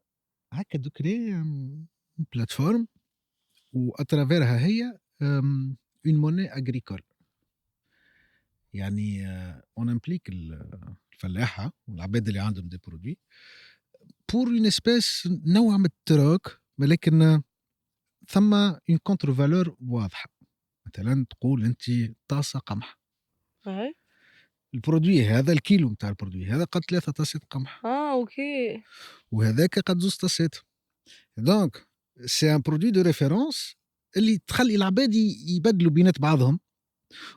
هكا دوكري بلاتفورم واترافيرها هي اون موني اغريكول يعني اون امبليك الفلاحه والعباد اللي عندهم دي برودوي بور اون اسبيس نوع من التراك ولكن ثم اون كونتر فالور واضحه. مثلا تقول انت طاسه قمح، أي. البرودوي هذا الكيلو نتاع البرودوي هذا قد 3 طاسات قمح أوكي. وهذاك قد 2 طاسات. دونك سي ان برودوي دو ريفيرونس اللي تخلي العباد يبدلوا بينات بعضهم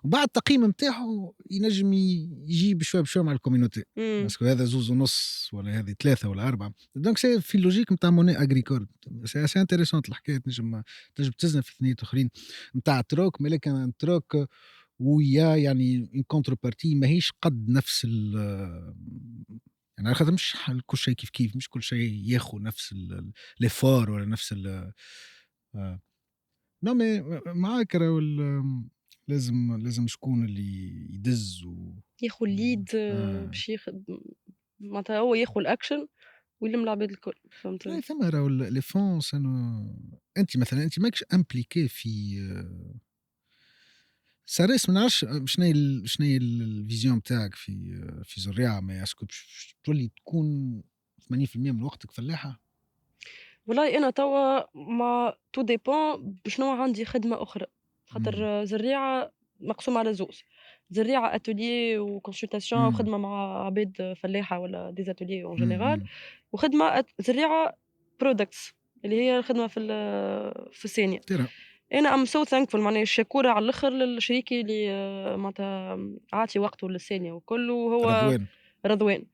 وبعد التقييم نتاعو ينجم يجي بشوي بشوي مع الكوميونيتي إمم. باسكو هذا 2.5 ولا هذه 3 ولا 4. دونك سي في اللوجيك نتاع موني اغريكول سي انتريسونت الحكايه تنجم تزن في ثنيات اخرين نتاع تروك ولكن تروك ويا يعني اون كونتر بارتي ماهيش قد نفس ال يعني على خاطر مش كل شيء كيف كيف مش كل شيء ياخذ نفس ليفور ولا نفس ال نو مي معاك راهو لازم شكون اللي يدز ياخو الlead آه. باش معناتها هو ياخو الأكشن ويلم العباد الكل، لا فهمتني؟ ثم راهو لي فونس انت مثلا انت ماكش امبليكي في سارس ما نعرفش شنو هي الفيزيون نتاعك في زريعة، ما اسكو تولي تكون 80% من وقتك فلاحة؟ والله أنا توا ما tout dépend بشنو عندي خدمة أخرى، إمم، خاطر زريعة مقسومة على زوز، زريعة atelier وconsultation إمم، وخدمة مع عباد فلاحة ولا des ateliers en إمم، général، إمم، وخدمة زريعة products اللي هي الخدمة في الثانية. ترى أنا I'm so thankful معناها شكورة على الآخر لشريكي اللي معناتها عاطي وقته للثانية والكل، وهو رضوان. رضوان.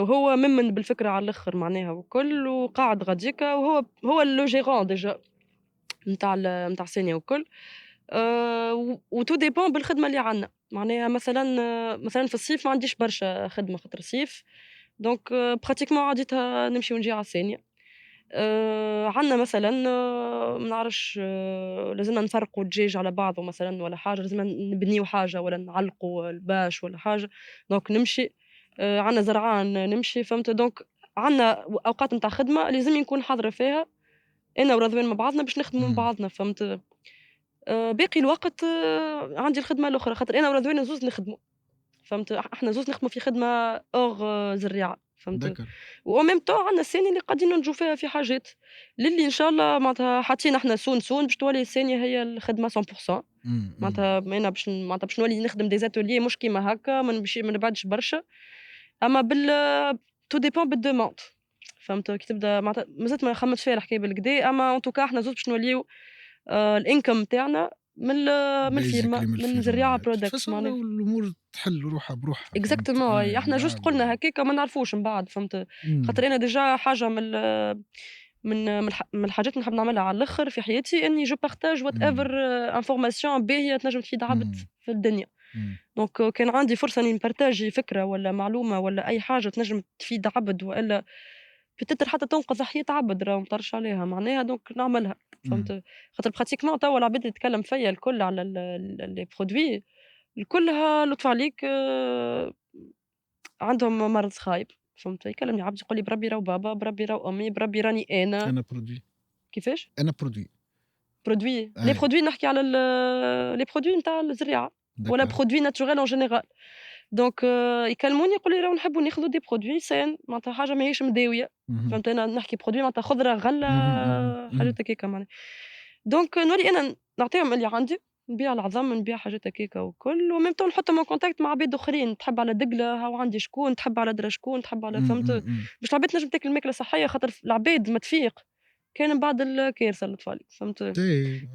وهو ممن بالفكرة على الآخر معناها والكل، وقاعد غاديكا، هو le gérant déjà نتاع الثانية والكل. وتو ديبون بالخدمة اللي عندنا، معناها مثلًا في الصيف ما عنديش برشا خدمة خاطر الصيف، دونك براتيكمون عادتها نمشي ونجي على الثانية. عندنا مثلًا ما نعرفش لازمنا نفرقوا الدجاج على بعضه مثلًا ولا حاجة، لازمنا نبنيو حاجة ولا نعلقوا الباش ولا حاجة، دونك نمشي. عندنا زرعان نمشي فهمت، دونك عندنا أوقات نتاع خدمة لازمني نكون حاضرة فيها أنا ورضوان مع بعضنا باش نخدموا مع إمم، بعضنا فهمت. باقي الوقت عندي الخدمة الأخرى، خاطر أنا ورضوان زوز نخدموا، فهمت، إحنا زوز نخدموا في خدمة زريعة فهمت. ذكر. وen même temps عندنا الثانية اللي قاعدين ننجزوا فيها في حاجات، للي إن شاء الله معناتها حاطين إحنا سون باش تولي الثانية هي الخدمة 100%. إمم، إمم، معناتها أنا باش نولي نخدم des ateliers مش كيما هاكا، ما نبعدش برشا، أما tout dépend بالdemande فهمت. كي تبدا معناتها مازلت ما خممتش فيها الحكاية بالكدا، أما en tout cas إحنا زوز باش نوليو الincome نتاعنا من الفيرما، basically من من الفيلم زريعة معناها. de toute products façon معناها. لو الأمور تحل روحها بروحها فهمت، exactement إحنا من جوست بعد قُلنا هكاكا ما نعرفوش من بعد فهمت. إمم، خاطر أنا ديجا حاجة من الحاجات اللي نحب نعملها على الآخر في حياتي إني جو partage whatever إمم، information باهية تنجم تفيد عبد إمم، في الدنيا. إمم، دونك كان عندي فرصة إني نبارتاجي فكرة ولا معلومة ولا أي حاجة تنجم تفيد عبد وإلا peut-être حتى تنقذ حياة عبد راهو ما نطرش عليها معناها، دونك نعملها إمم، فهمت. خاطر براتيكمون توا العباد اللي تتكلم فيا الكل على لي برودوي الكلها لطف عليك عندهم مرض خايب فهمت. يكلمني عبد يقول لي بربي راهو بابا، بربي راهو أمي، بربي راني أنا. أنا produit، كيفاش؟ أنا produit. برودوي لي أي برودوي نحكي على لي برودوي نتاع الزريعة ولا d'accord. برودوي ناتوريل اون جينيرال. دونك يكلموني يقولوا لي راهو نحبوا ناخذوا دي برودوي سان معناتها حاجة ماهيش مداوية اهم، فهمت. أنا نحكي برودوي معناتها خضرة غلة اهم، اهم، اهم، حاجات هكاكا معناها. دونك نولي أنا نعطيهم اللي عندي، نبيع العظم، نبيع حاجات هكاكا والكل، وميم طون نحطهم en contact مع عباد أخرين، تحب على دقلة هاو عندي شكون، تحب على درا شكون، تحب على إمم، فهمت، إمم، إمم. باش العباد تنجم تاكل ماكلة صحية خاطر العباد ما تفيق كان من بعد الكارثة اللي طفالي فهمت.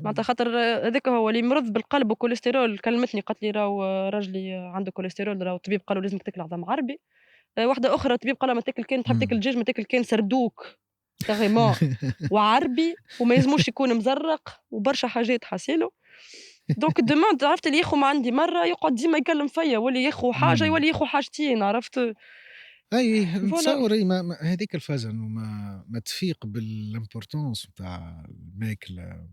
معناتها خاطر هذاك هو اللي مرض بالقلب وكوليسترول كلمتني قالت لي راهو راجلي عنده كوليسترول، راهو الطبيب قال له لازمك تاكل عظم عربي. واحدة أخرى الطبيب قال لها ما تاكل كان تحب تاكل إمم. دجاج ما تاكل كان سردوك كاريمون وعربي وما يلزموش يكون مزرق وبرشا حاجات حاسيلو. دونك الdemande عرفت اللي ياخو ما عندي مرة يقعد ديما يكلم فيا، واللي ياخو حاجة إمم. يولي ياخو حاجتين عرفت. أي فوالا نتصور أي ما هاذيك الفازة إنه ما تفيق بالimportance نتاع الماكلة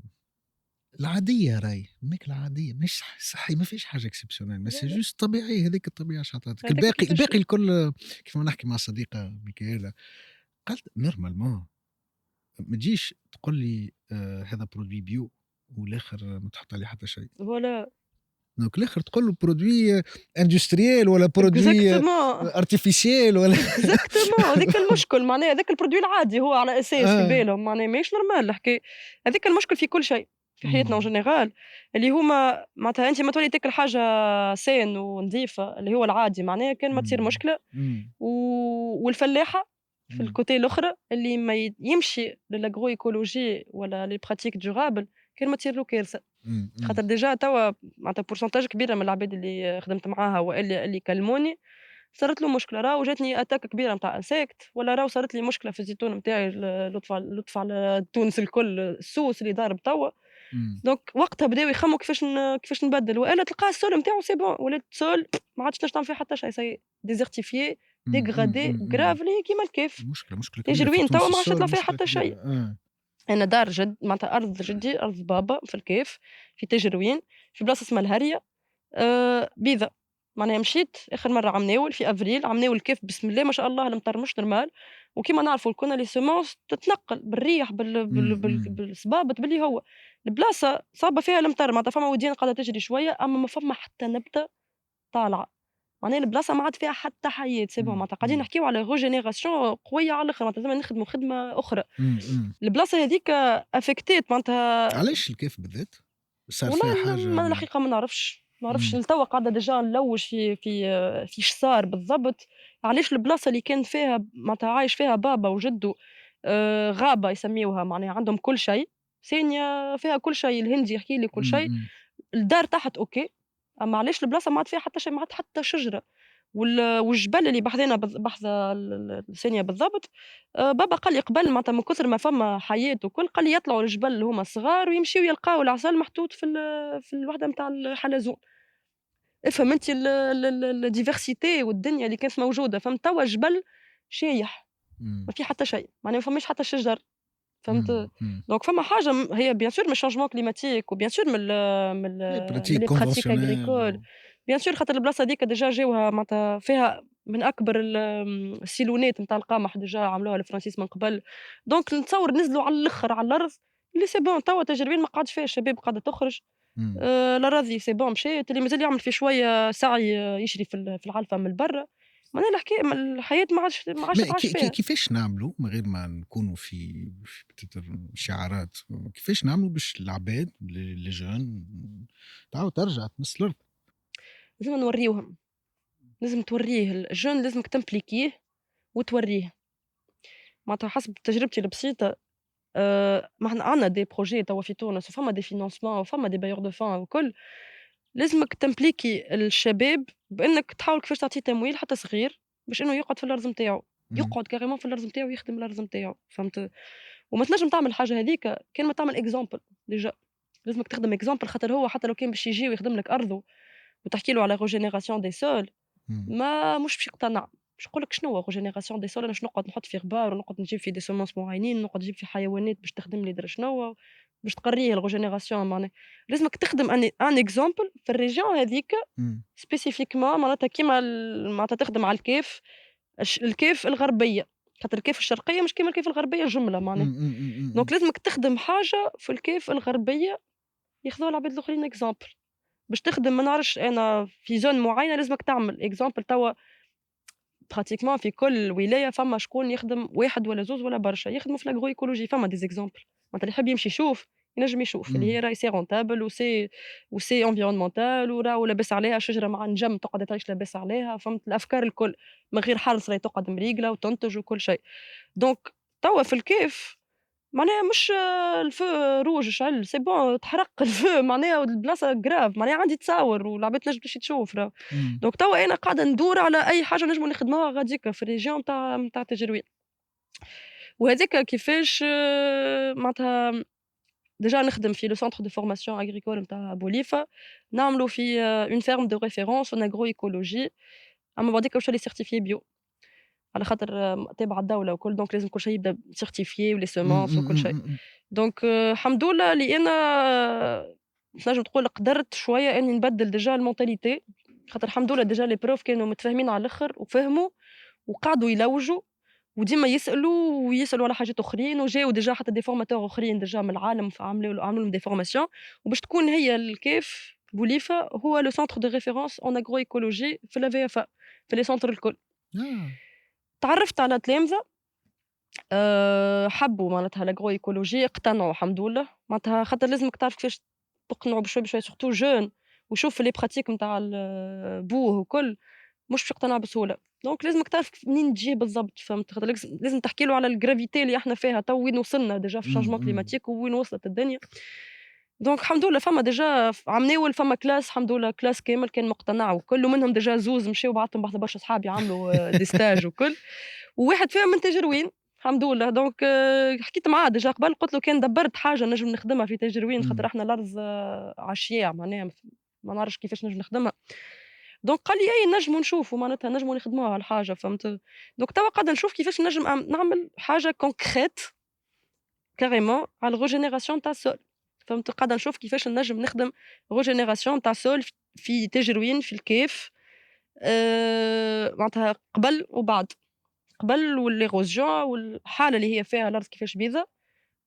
العادية راهي، الماكلة عادية مش صحي ما فيش حاجة exceptionnel mais لا c'est لا juste طبيعية هاذيك الطبيعة شعطاتك، هذاك كيفاش. الباقي الكل كيف ما نحكي مع الصديقة ميكائيلا قالت normalement ما تجيش تقول لي هذا produit bio والآخر ما تحط عليه حتى شيء. فوالا دونك الآخر تقول له برودوي اندستريال ولا برودوي exactement ارتيفيسيال ولا exactement هذاك المشكل معناها هذاك البرودوي العادي هو على أساس في آه. بالهم معناها ماهيش نورمال الحكاية. هذاك المشكل في كل شيء في حياتنا en إمم، général اللي هما معناتها أنت ما تولي تاكل حاجة سان ونظيفة اللي هو العادي معناها كان ما تصير إمم، مشكلة. إمم، و والفلاحة في إمم، الكوتي الأخرى اللي ما يمشي للأغرو ولا les pratiques durables كان ما تصير له كارثة. إمم، إمم، خاطر ديجا توا معناتها pourcentage كبيرة من العباد اللي خدمت معاها وإلا اللي كلموني صارت له مشكلة، راهو جاتني attaque كبيرة متاع insect ولا راهو صارت لي مشكلة في الزيتون متاعي لطف على تونس الكل السوس اللي ضارب توا. إمم، دونك وقتها بداو يخموا كيفاش نبدل وإلا تلقاه السول نتاعو سي بون ولات سول ما عادش تنجم تعمل فيه حتى شي سي désertifié إمم، إمم، dégradé إمم، إمم. grave اللي هي كيما الكيف. مشكلة كبيرة في تجروين توا تونس ما عادش السول يطلع فيها مشكلة حتى كبيرة، شيء. آه. أنا دار معناتها أرض جدي أرض بابا في الكيف في تجروين في بلاصة اسمها الهرية. بيضا. معناها مشيت آخر مرة عم ناول في أفريل عم ناول كيف بسم الله ما شاء الله المطر مش نورمال. وكيما نعرفوا كنا لي سيمونس تتنقل بالريح بالصبابط باللي هو البلاصه صابه فيها المطر معناتها فما وديان قاعده تجري شويه اما ما فما حتى نبته طالعه معناها البلاصه ما عاد فيها حتى حياه سي بون إمم، معناتها قاعدين إمم، نحكيو على ريجينيراسيون قويه على الاخر معناتها لازم نخدموا خدمه اخرى إمم، إمم. البلاصه هذيك افكتيت معناتها علاش الكيف بالذات؟ صار والله فيها حاجة ما الحقيقة ما نعرفش إمم، لتوا قاعدة ديجا نلوّج في صار بالضبط، علاش البلاصة اللي كان فيها معناتها عايش فيها بابا وجدو غابة يسميوها معناها عندهم كل شيء، ثانية فيها كل شيء، الهندي يحكي لي كل إمم، شيء، إمم. الدار تحت أوكي، أما علاش البلاصة ما عاد فيها حتى شيء، ما عاد حتى شجرة. والجبل اللي بحذانا بحذا الثانية بالضبط، بابا قال لي قبل معناتها من كثر ما فما حياة وكل، قال لي يطلعوا الجبل اللي هُما الصغار ويمشيو يلقاو العسل محطوط في الوحدة متاع الحلزون، افهم أنت الdiversité والدنيا اللي كانت موجودة، فهمت، توا الجبل شايح إمم، ما فيه حتى شيء، معناها ما فماش حتى شجر، إمم، فهمت؟ إمم. دونك فما حاجة هي bien sûr من الchangement climatique وبien sûr Les من pratiques les pratiques conventionnelles agricoles bien sûr خاطر البلاصة هاذيك ديجا جاوها معناتها فيها من أكبر السيلونات نتاع القمح ديجا عملوها الفرنسيس من قبل، دونك نتصور نزلوا على الآخر على الأرض اللي سي بون توا تجربيا ما قعدش فيها الشباب قاعدة تخرج، إمم. الأراضي سي بون مشات، اللي مازال يعمل في شوية سعي يشري في العلفة من برا، معناها الحكاية الحياة ما ما عادش فيها. كيفاش نعملوا من غير ما نكونوا في peut-être شعارات، كيفاش نعملوا باش العباد les jeunes تعاود ترجع تمس الأرض؟ لازم نوريوهم. لازم تورّيه الjeune لازمك تمبليكيه وتورّيه، معناتها حسب تجربتي البسيطة ما إحنا عندنا des projets توا في تونس وفما des financements وفما des bailleurs de fonds والكل، لازمك تمبليكي الشباب بإنك تحاول كيفاش تعطيه تمويل حتى صغير باش إنه يقعد في الأرض نتاعو، إمم، يقعد carrément في الأرض نتاعو ويخدم الأرض نتاعو، فهمت؟ وما تنجم تعمل الحاجة هاذيك كان ما تعمل example déjà لازمك تخدم example خاطر هو حتى لو كان باش يجي ويخدم لك أرضه وتحكي له على régénération des sols إمم، مش باش يقتنع، باش يقول لك شنو regeneration des sols أنا باش نقعد نحط في غبار ونقعد نجيب في des semences معينين، نقعد نجيب في حيوانات باش تخدم لي درا شنو، باش تقريه الregeneration معناها، لازمك تخدم un exemple في الريجيون هاذيك إمم، spécifiquement معناتها كيما معناتها تخدم على الكيف الكيف الغربية، خاطر الكيف الشرقية مش كيما الكيف الغربية جملة معناها، إمم، إمم، إمم، إمم، إمم. دونك لازمك تخدم حاجة في الكيف الغربية ياخذوها العباد الآخرين exemple باش تخدم ما نعرفش أنا في zone معينة لازمك تعمل exemple توا براتيكمون في كل ولاية فما شكون يخدم 1 ولا 2 ولا برشا، يخدموا في الagroécologie فما des exemples معناتها اللي يحب يمشي يشوف، ينجم يشوف اللي إمم. هي راهي سي rentable وسي environnemental وراهو لاباس عليها شجرة مع نجم تقعد تعيش لاباس عليها، فهمت الأفكار الكل، من غير حرث راهي تقعد مريقلة وتنتج وكل شيء، دونك توا في الكيف معناها مش الfeu روج شعل سي بون تحرق الfeu معناها والبلاصة grave معناها عندي تصاور والعباد تنجم تمشي تشوف راهو. إمم. دونك توا أنا قاعدة ندور على أي حاجة نجمو نخدموها غاديكا في الريجيون متاع تجروين، وهذاك كيفاش معناتها ديجا نخدم في le centre de formation agricole متاع بوليفة، نعملو في une ferme de référence en agroécologie، أما بعديكا باش تولي certifié bio على خاطر تابعة الدولة وكل، دونك لازم كل شي يبدا certifié وles إمم، semences إمم، وكل إمم، شيء، إمم، إمم. دونك الحمد لله اللي أنا تنجم تقول قدرت شوية إني نبدل ديجا الmentalité خاطر الحمد لله ديجا les profs كانوا متفاهمين على الآخر وفهموا وقعدوا يلوجوا وديما ويسألوا على حاجات أخرين وجاو ديجا حتى des formateurs أخرين ديجا من العالم عملوا لهم des formations وباش تكون هي الكيف بوليفة هو le centre de référence en agroécologie في la VFA في les centres الكل. آه. تعرّفت على تلامذة حبّوا معناتها l'agroécologie اقتنعوا الحمد لله، معناتها خاطر لازمك تعرف كيفاش تقنعوا بشوي بشوي surtout jeune ويشوف les pratiques نتاع بوه وكل. مش باش يقتنع بسهولة، دونك لازمك تعرف منين تجي بالضبط فهمت، خاطر لازم تحكي له على الgravité اللي إحنا فيها تو وين وصلنا ديجا في إمم، الchangement إمم. climatique ووين وصلت الدنيا، دونك الحمد لله فما ديجا عام ناول فما classe الحمد لله classe كامل كان مقتنع وكل، ومنهم ديجا زوز مشاو بعثتهم برشا صحاب يعملوا des stages وكل، وواحد فيهم من تجروين الحمد لله، دونك حكيت معاه ديجا قبل قُلت له كان دبّرت حاجة نجم نخدمها في تجروين خاطر إمم. إحنا الأرض على الشياع معناها ما نعرفش كيفاش نجم نخدمها. دونك قال لي: "أي نجمو نشوفوا معناتها نجمو نخدموها الحاجة." فهمت؟ دونك توا قاعدة نشوف كيفاش نجم نعمل حاجة concrète carrément على الrégénération نتاع السول، فهمت؟ قاعدة نشوف كيفاش نجم نخدم régénération نتاع السول في تجروين في الكيف معناتها قبل وبعد. قبل والإيروجين والحالة اللي هي فيها الأرض كيفاش بيضا،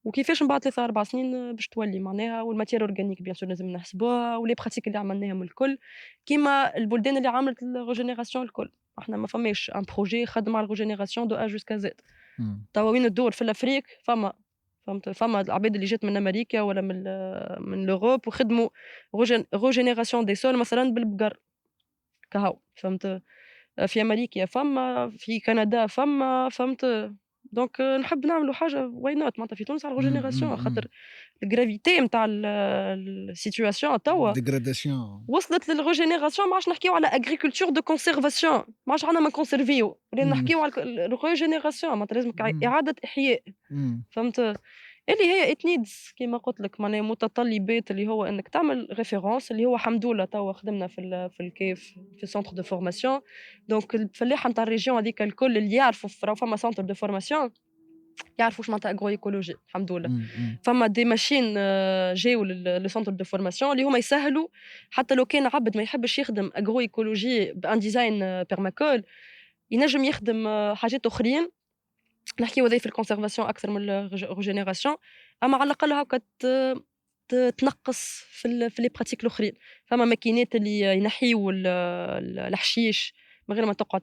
وكيفاش من بعد 3 4 سنين باش تولي معناها. والماتير أورجانيك بيان سور لازم نحسبوها، ولي براتيك اللي عملناهم الكل، كيما البلدان اللي عملت الريجينيراسيون الكل. إحنا ما فماش ان بروجي خدم على الريجينيراسيون دو A jusqu'à Z. إمم. توا وين الدور في الأفريق فما العباد اللي جات من أمريكا ولا من l'Europe وخدموا ريجينيراسيون دي سول مثلًا بالبقر كهو، فهمت؟ في أمريكا فما، في كندا فما، فهمت؟ دونك نحب نعملوا حاجة why not معناتها في تونس على إمم، إمم، الريجينيراسيون، إمم. خاطر الgravité متاع السيتوياسيون توا dégradation. وصلت للريجينيراسيون. ما عادش نحكيو على agriculture de conservation، ما عادش عندنا ما نكونسيرفيو، ولينا إمم، نحكيو على الريجينيراسيون معناتها لازم إمم، إعادة إحياء، إمم، فهمت؟ اللي هي it needs كيما قُلت لك معناها متطلبات اللي هو إنك تعمل référence اللي هو الحمد لله توا خدمنا في الكيف في centre de formation. دونك الفلاحة نتاع الريجيون هاذيك الكل اللي يعرفوا راهو فما centre de formation يعرفوا واش معناتها agroécologie الحمد لله. إمم، إمم. فما دي ماشين جاو للcentre de formation اللي هما يسهّلوا حتى لو كان عبد ما يحبش يخدم agroécologie بان ديزاين permaculture ينجم يخدم حاجات أخرين. نحكيو هذايا في الconservation أكثر من الريجينيراسيون، أما على الأقل هاكا تنقّص في les pratiques الأخرين. فما ماكينات اللي ينحيو الحشيش من غير ما تقعد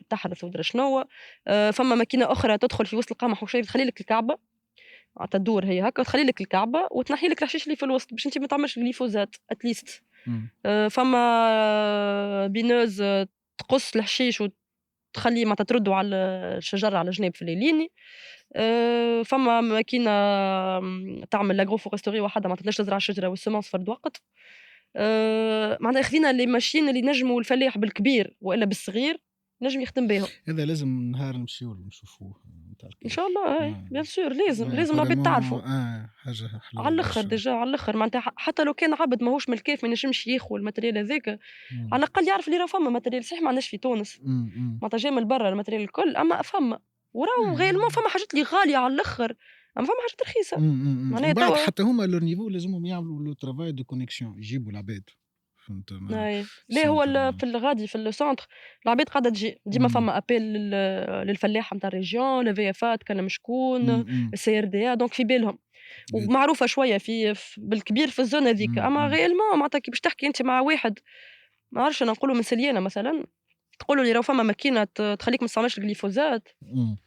تحرث ومدري شنو. فما ماكينة أخرى تدخل في وسط القمح وشي تخلي لك الكعبة، معناتها تدور هي هاكا وتخلي لك الكعبة وتنحي لك الحشيش اللي في الوسط باش أنت ما تعملش الجليفوزات at least. إمم. فما بينوز تقص الحشيش وتخليه معناتها تردو على الشجر على جناب في الليليني. فما ماكينة تعمل لاغروفورستوري وحدها معناتها تنجم تزرع الشجرة والسمنس فرد وقت. معناتها خذينا لي ماشين اللي نجموا الفلاح بالكبير وإلا بالصغير ينجم يخدم بيهم. هذا لازم نهار نمشيو نشوفوه نتاع إن شاء الكيف. الله بيان سور لازم العباد تعرفوا. apparemment حاجة حلوة على الآخر برشا. ديجا على الآخر معناتها حتى لو كان عبد ماهوش من الكيف ما ينجمش ياخذ الماتريال هذاك، إمم، على الأقل يعرف اللي راه فما ماتريال صحيح ما عندناش في تونس، إمم، إمم. معناتها جاي من برا الماتريال الكل أما فما. وراهو غيرمون إمم، فما حاجات اللي غالية على الآخر، أما فما حاجات رخيصة. إمم، إمم. معناها ومن بعد توا حتى هُما à leur niveau لازمهم يعملوا le travail de connexion يجيبوا العباد. فهمت أي ليه هو السنتر. في الغادي في السونتر العباد قاعدة تجي ديما إمم، فما أبيل للفلاحة نتاع الريجيون الVFA تكلم شكون إمم، إمم. الCRDA دونك في بالهم. good. ومعروفة شوية بالكبير في الزون هذيك، إمم، أما إمم، غيالمون معناتها كي باش تحكي أنت مع واحد ما نعرفش أنا نقولوا من سليانة مثلًا تقول له اللي راهو فما ماكينة تخليك ما تستعملش الجليفوزات، إمم.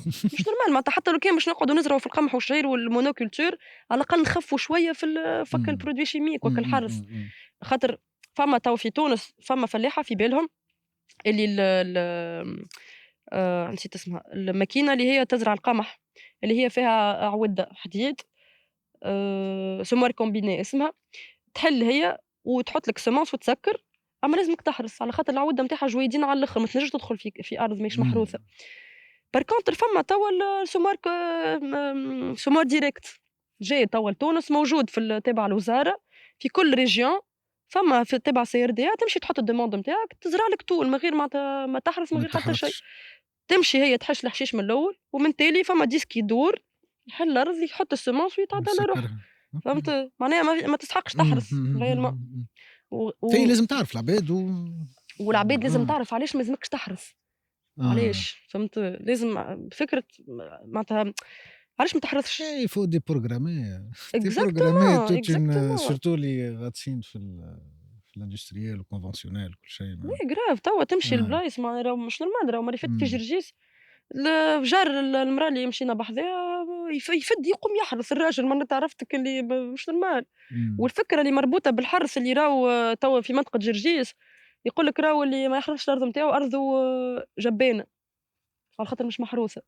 مش نورمال معناتها حتى لو كان باش نقعدوا نزرعوا في القمح والشعير والمونوكولتور على الأقل نخفوا شوية في فك إمم، البرودوي شيميك وك إمم، إمم، الحرث. إمم، إمم. خاطر فما توا في تونس فما فلاحة في بالهم اللي نسيت اسمها الماكينة اللي هي تزرع القمح اللي هي فيها أعودة حديد سموار كومبيني اسمها، تحل هي وتحط لك semence وتسكر، أما لازمك تحرص على خاطر العودة نتاعها جويدين على الآخر ما تنجمش تدخل في أرض ماهيش إمم. محروثة. par contre فما توا السموار سموار ديريكت جاي توا لتونس موجود تابع الوزارة في كل ريجيون. فما في تابع CRDA تمشي تحط الdemande نتاعك تزرع لك طول من غير معناتها ما تحرث من ما غير حتى شيء. تحرثش. تمشي هي تحش الحشيش من الأول ومن تالي فما ديسك يدور يحل الأرض يحط السمنس ويتعدى على روحه. مسكّرها. أوكي. فهمت؟ معناها ما تسحقش إمم، تحرث إمم، إمم، réellement. إمم. و هي و لازم تعرف العباد والعباد لازم آه، تعرف علاش ما يلزمكش تحرث، آه. علاش، فهمت؟ لازم فكرة معناتها علاش ما تحرثش؟ Il faut déprogrammer. Déprogrammer exactement toute une exactement. surtout اللي غاطسين في الindustriel والconventionnel وكل شيء oui grave توا تمشي آه. لبلايص راهو مش normal راهو مرة فاتت في إمم. جرجيس جار المرا اللي مشينا بحذاها يفد يقوم يحرث الراجل معناتها عرفتك اللي مش normal. إمم. والفكرة اللي مربوطة بالحرث اللي راهو توا في منطقة جرجيس يقول لك راهو اللي ما يحرثش الأرض نتاعو أرضه جبانة على خاطر مش محروسة.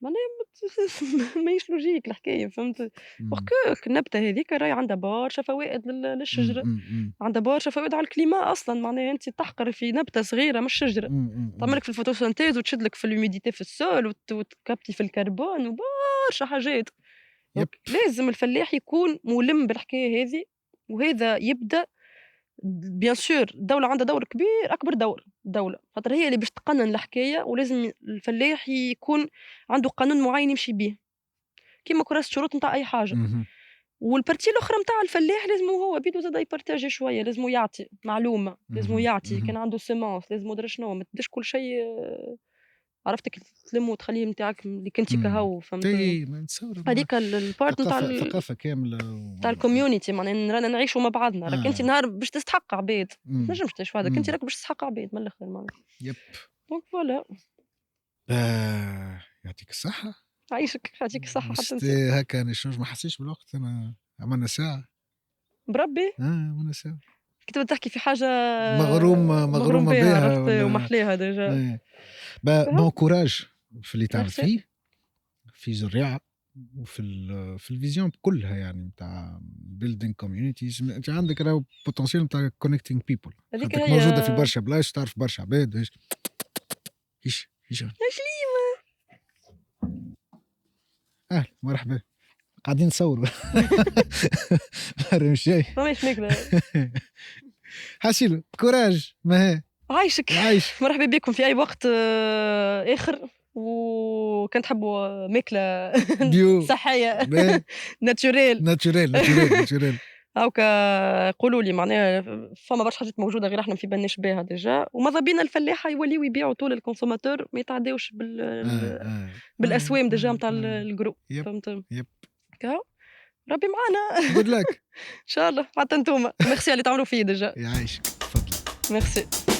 معناها ماهيش لوجيك الحكاية، فهمت؟ إمم. وحكاك النبتة هاذيك راهي عندها برشا فوائد إمم، للشجرة، إمم، إمم. عندها برشا فوائد على الكليما أصلًا. معناها أنت تحقر في نبتة صغيرة مش شجرة إمم، إمم، تعمل إمم. لك في الفوتوسينثيز وتشد لك في الهيوميديتي في السول وتكبتي في الكربون وبرشا حاجات. يب. دونك لازم الفلاح يكون ملم بالحكاية هذه، وهذا يبدأ بيان سور الدولة عندها دور كبير أكبر دور الدولة، خاطر هي اللي باش تقنن الحكاية ولازم الفلاح يكون عنده قانون معين يمشي بيه، كيما كراسة شروط نتاع أي حاجة. اهم. والبارتي الأخرى نتاع الفلاح لازمو هو بيدو زادا يبارتاجي شوية، لازمو يعطي معلومة، لازمو اهم. يعطي اهم. كان عنده semence لازمو درا شنو، ما تديش كل شيء عرفتك تلم وتخليه نتاعك اللي كنتي إمم. كهو فهمت. ما نتصور هذيك البارت نتاع ثقافة كاملة نتاع الكوميونيتي معناها رانا نعيشوا مع بعضنا، راك أنت آه. نهار باش تستحق عباد، ما إمم. تنجمش تعيش وحدك، أنت إمم. راك باش تستحق عباد من الآخر معناها. يب. دونك فوالا. يعطيك الصحة. عايشك يعطيك الصحة حتى أنت. مشتي هكا نشوف ما حسيتش بالوقت أنا عملنا ساعة. بربي عملنا ساعة. كنت بدي تحكي في حاجة مغروم مغرومة بها بها عرفت والّا ومحليها ديجا. إيه. أها، bon courage في اللي تعمل ميرسي. فيه، في زريعة وفي في الvision كلها يعني نتاع building communities أنت عندك راهو potential نتاع connecting people هذيك خاطرك هي. موجودة في برشا بلايص تعرف برشا عباد إيش أهلا مرحبا قاعدين نصوروا مش جاي فماش ماكلة. حاسيلو كوراج ما هي عايشك. عايش مرحبا بكم في أي وقت آخر، وكان تحبوا ماكلة بيو صحية باهي ناتشوريل ناتشوريل هاكا قولوا لي معناها فما برشا حاجات موجودة غير احنا ما في بالناش بها ديجا، وماذا بينا الفلاحة يوليو يبيعوا طول الكونسوماتور ما يتعداوش بالأسوام ديجا نتاع الجرو يب فهمت. يب كا ربي معانا. good luck إن شاء الله حتى انتوما ميرسي على اللي تعملوا فيه ديجا. يعيشك تفضل ميرسي.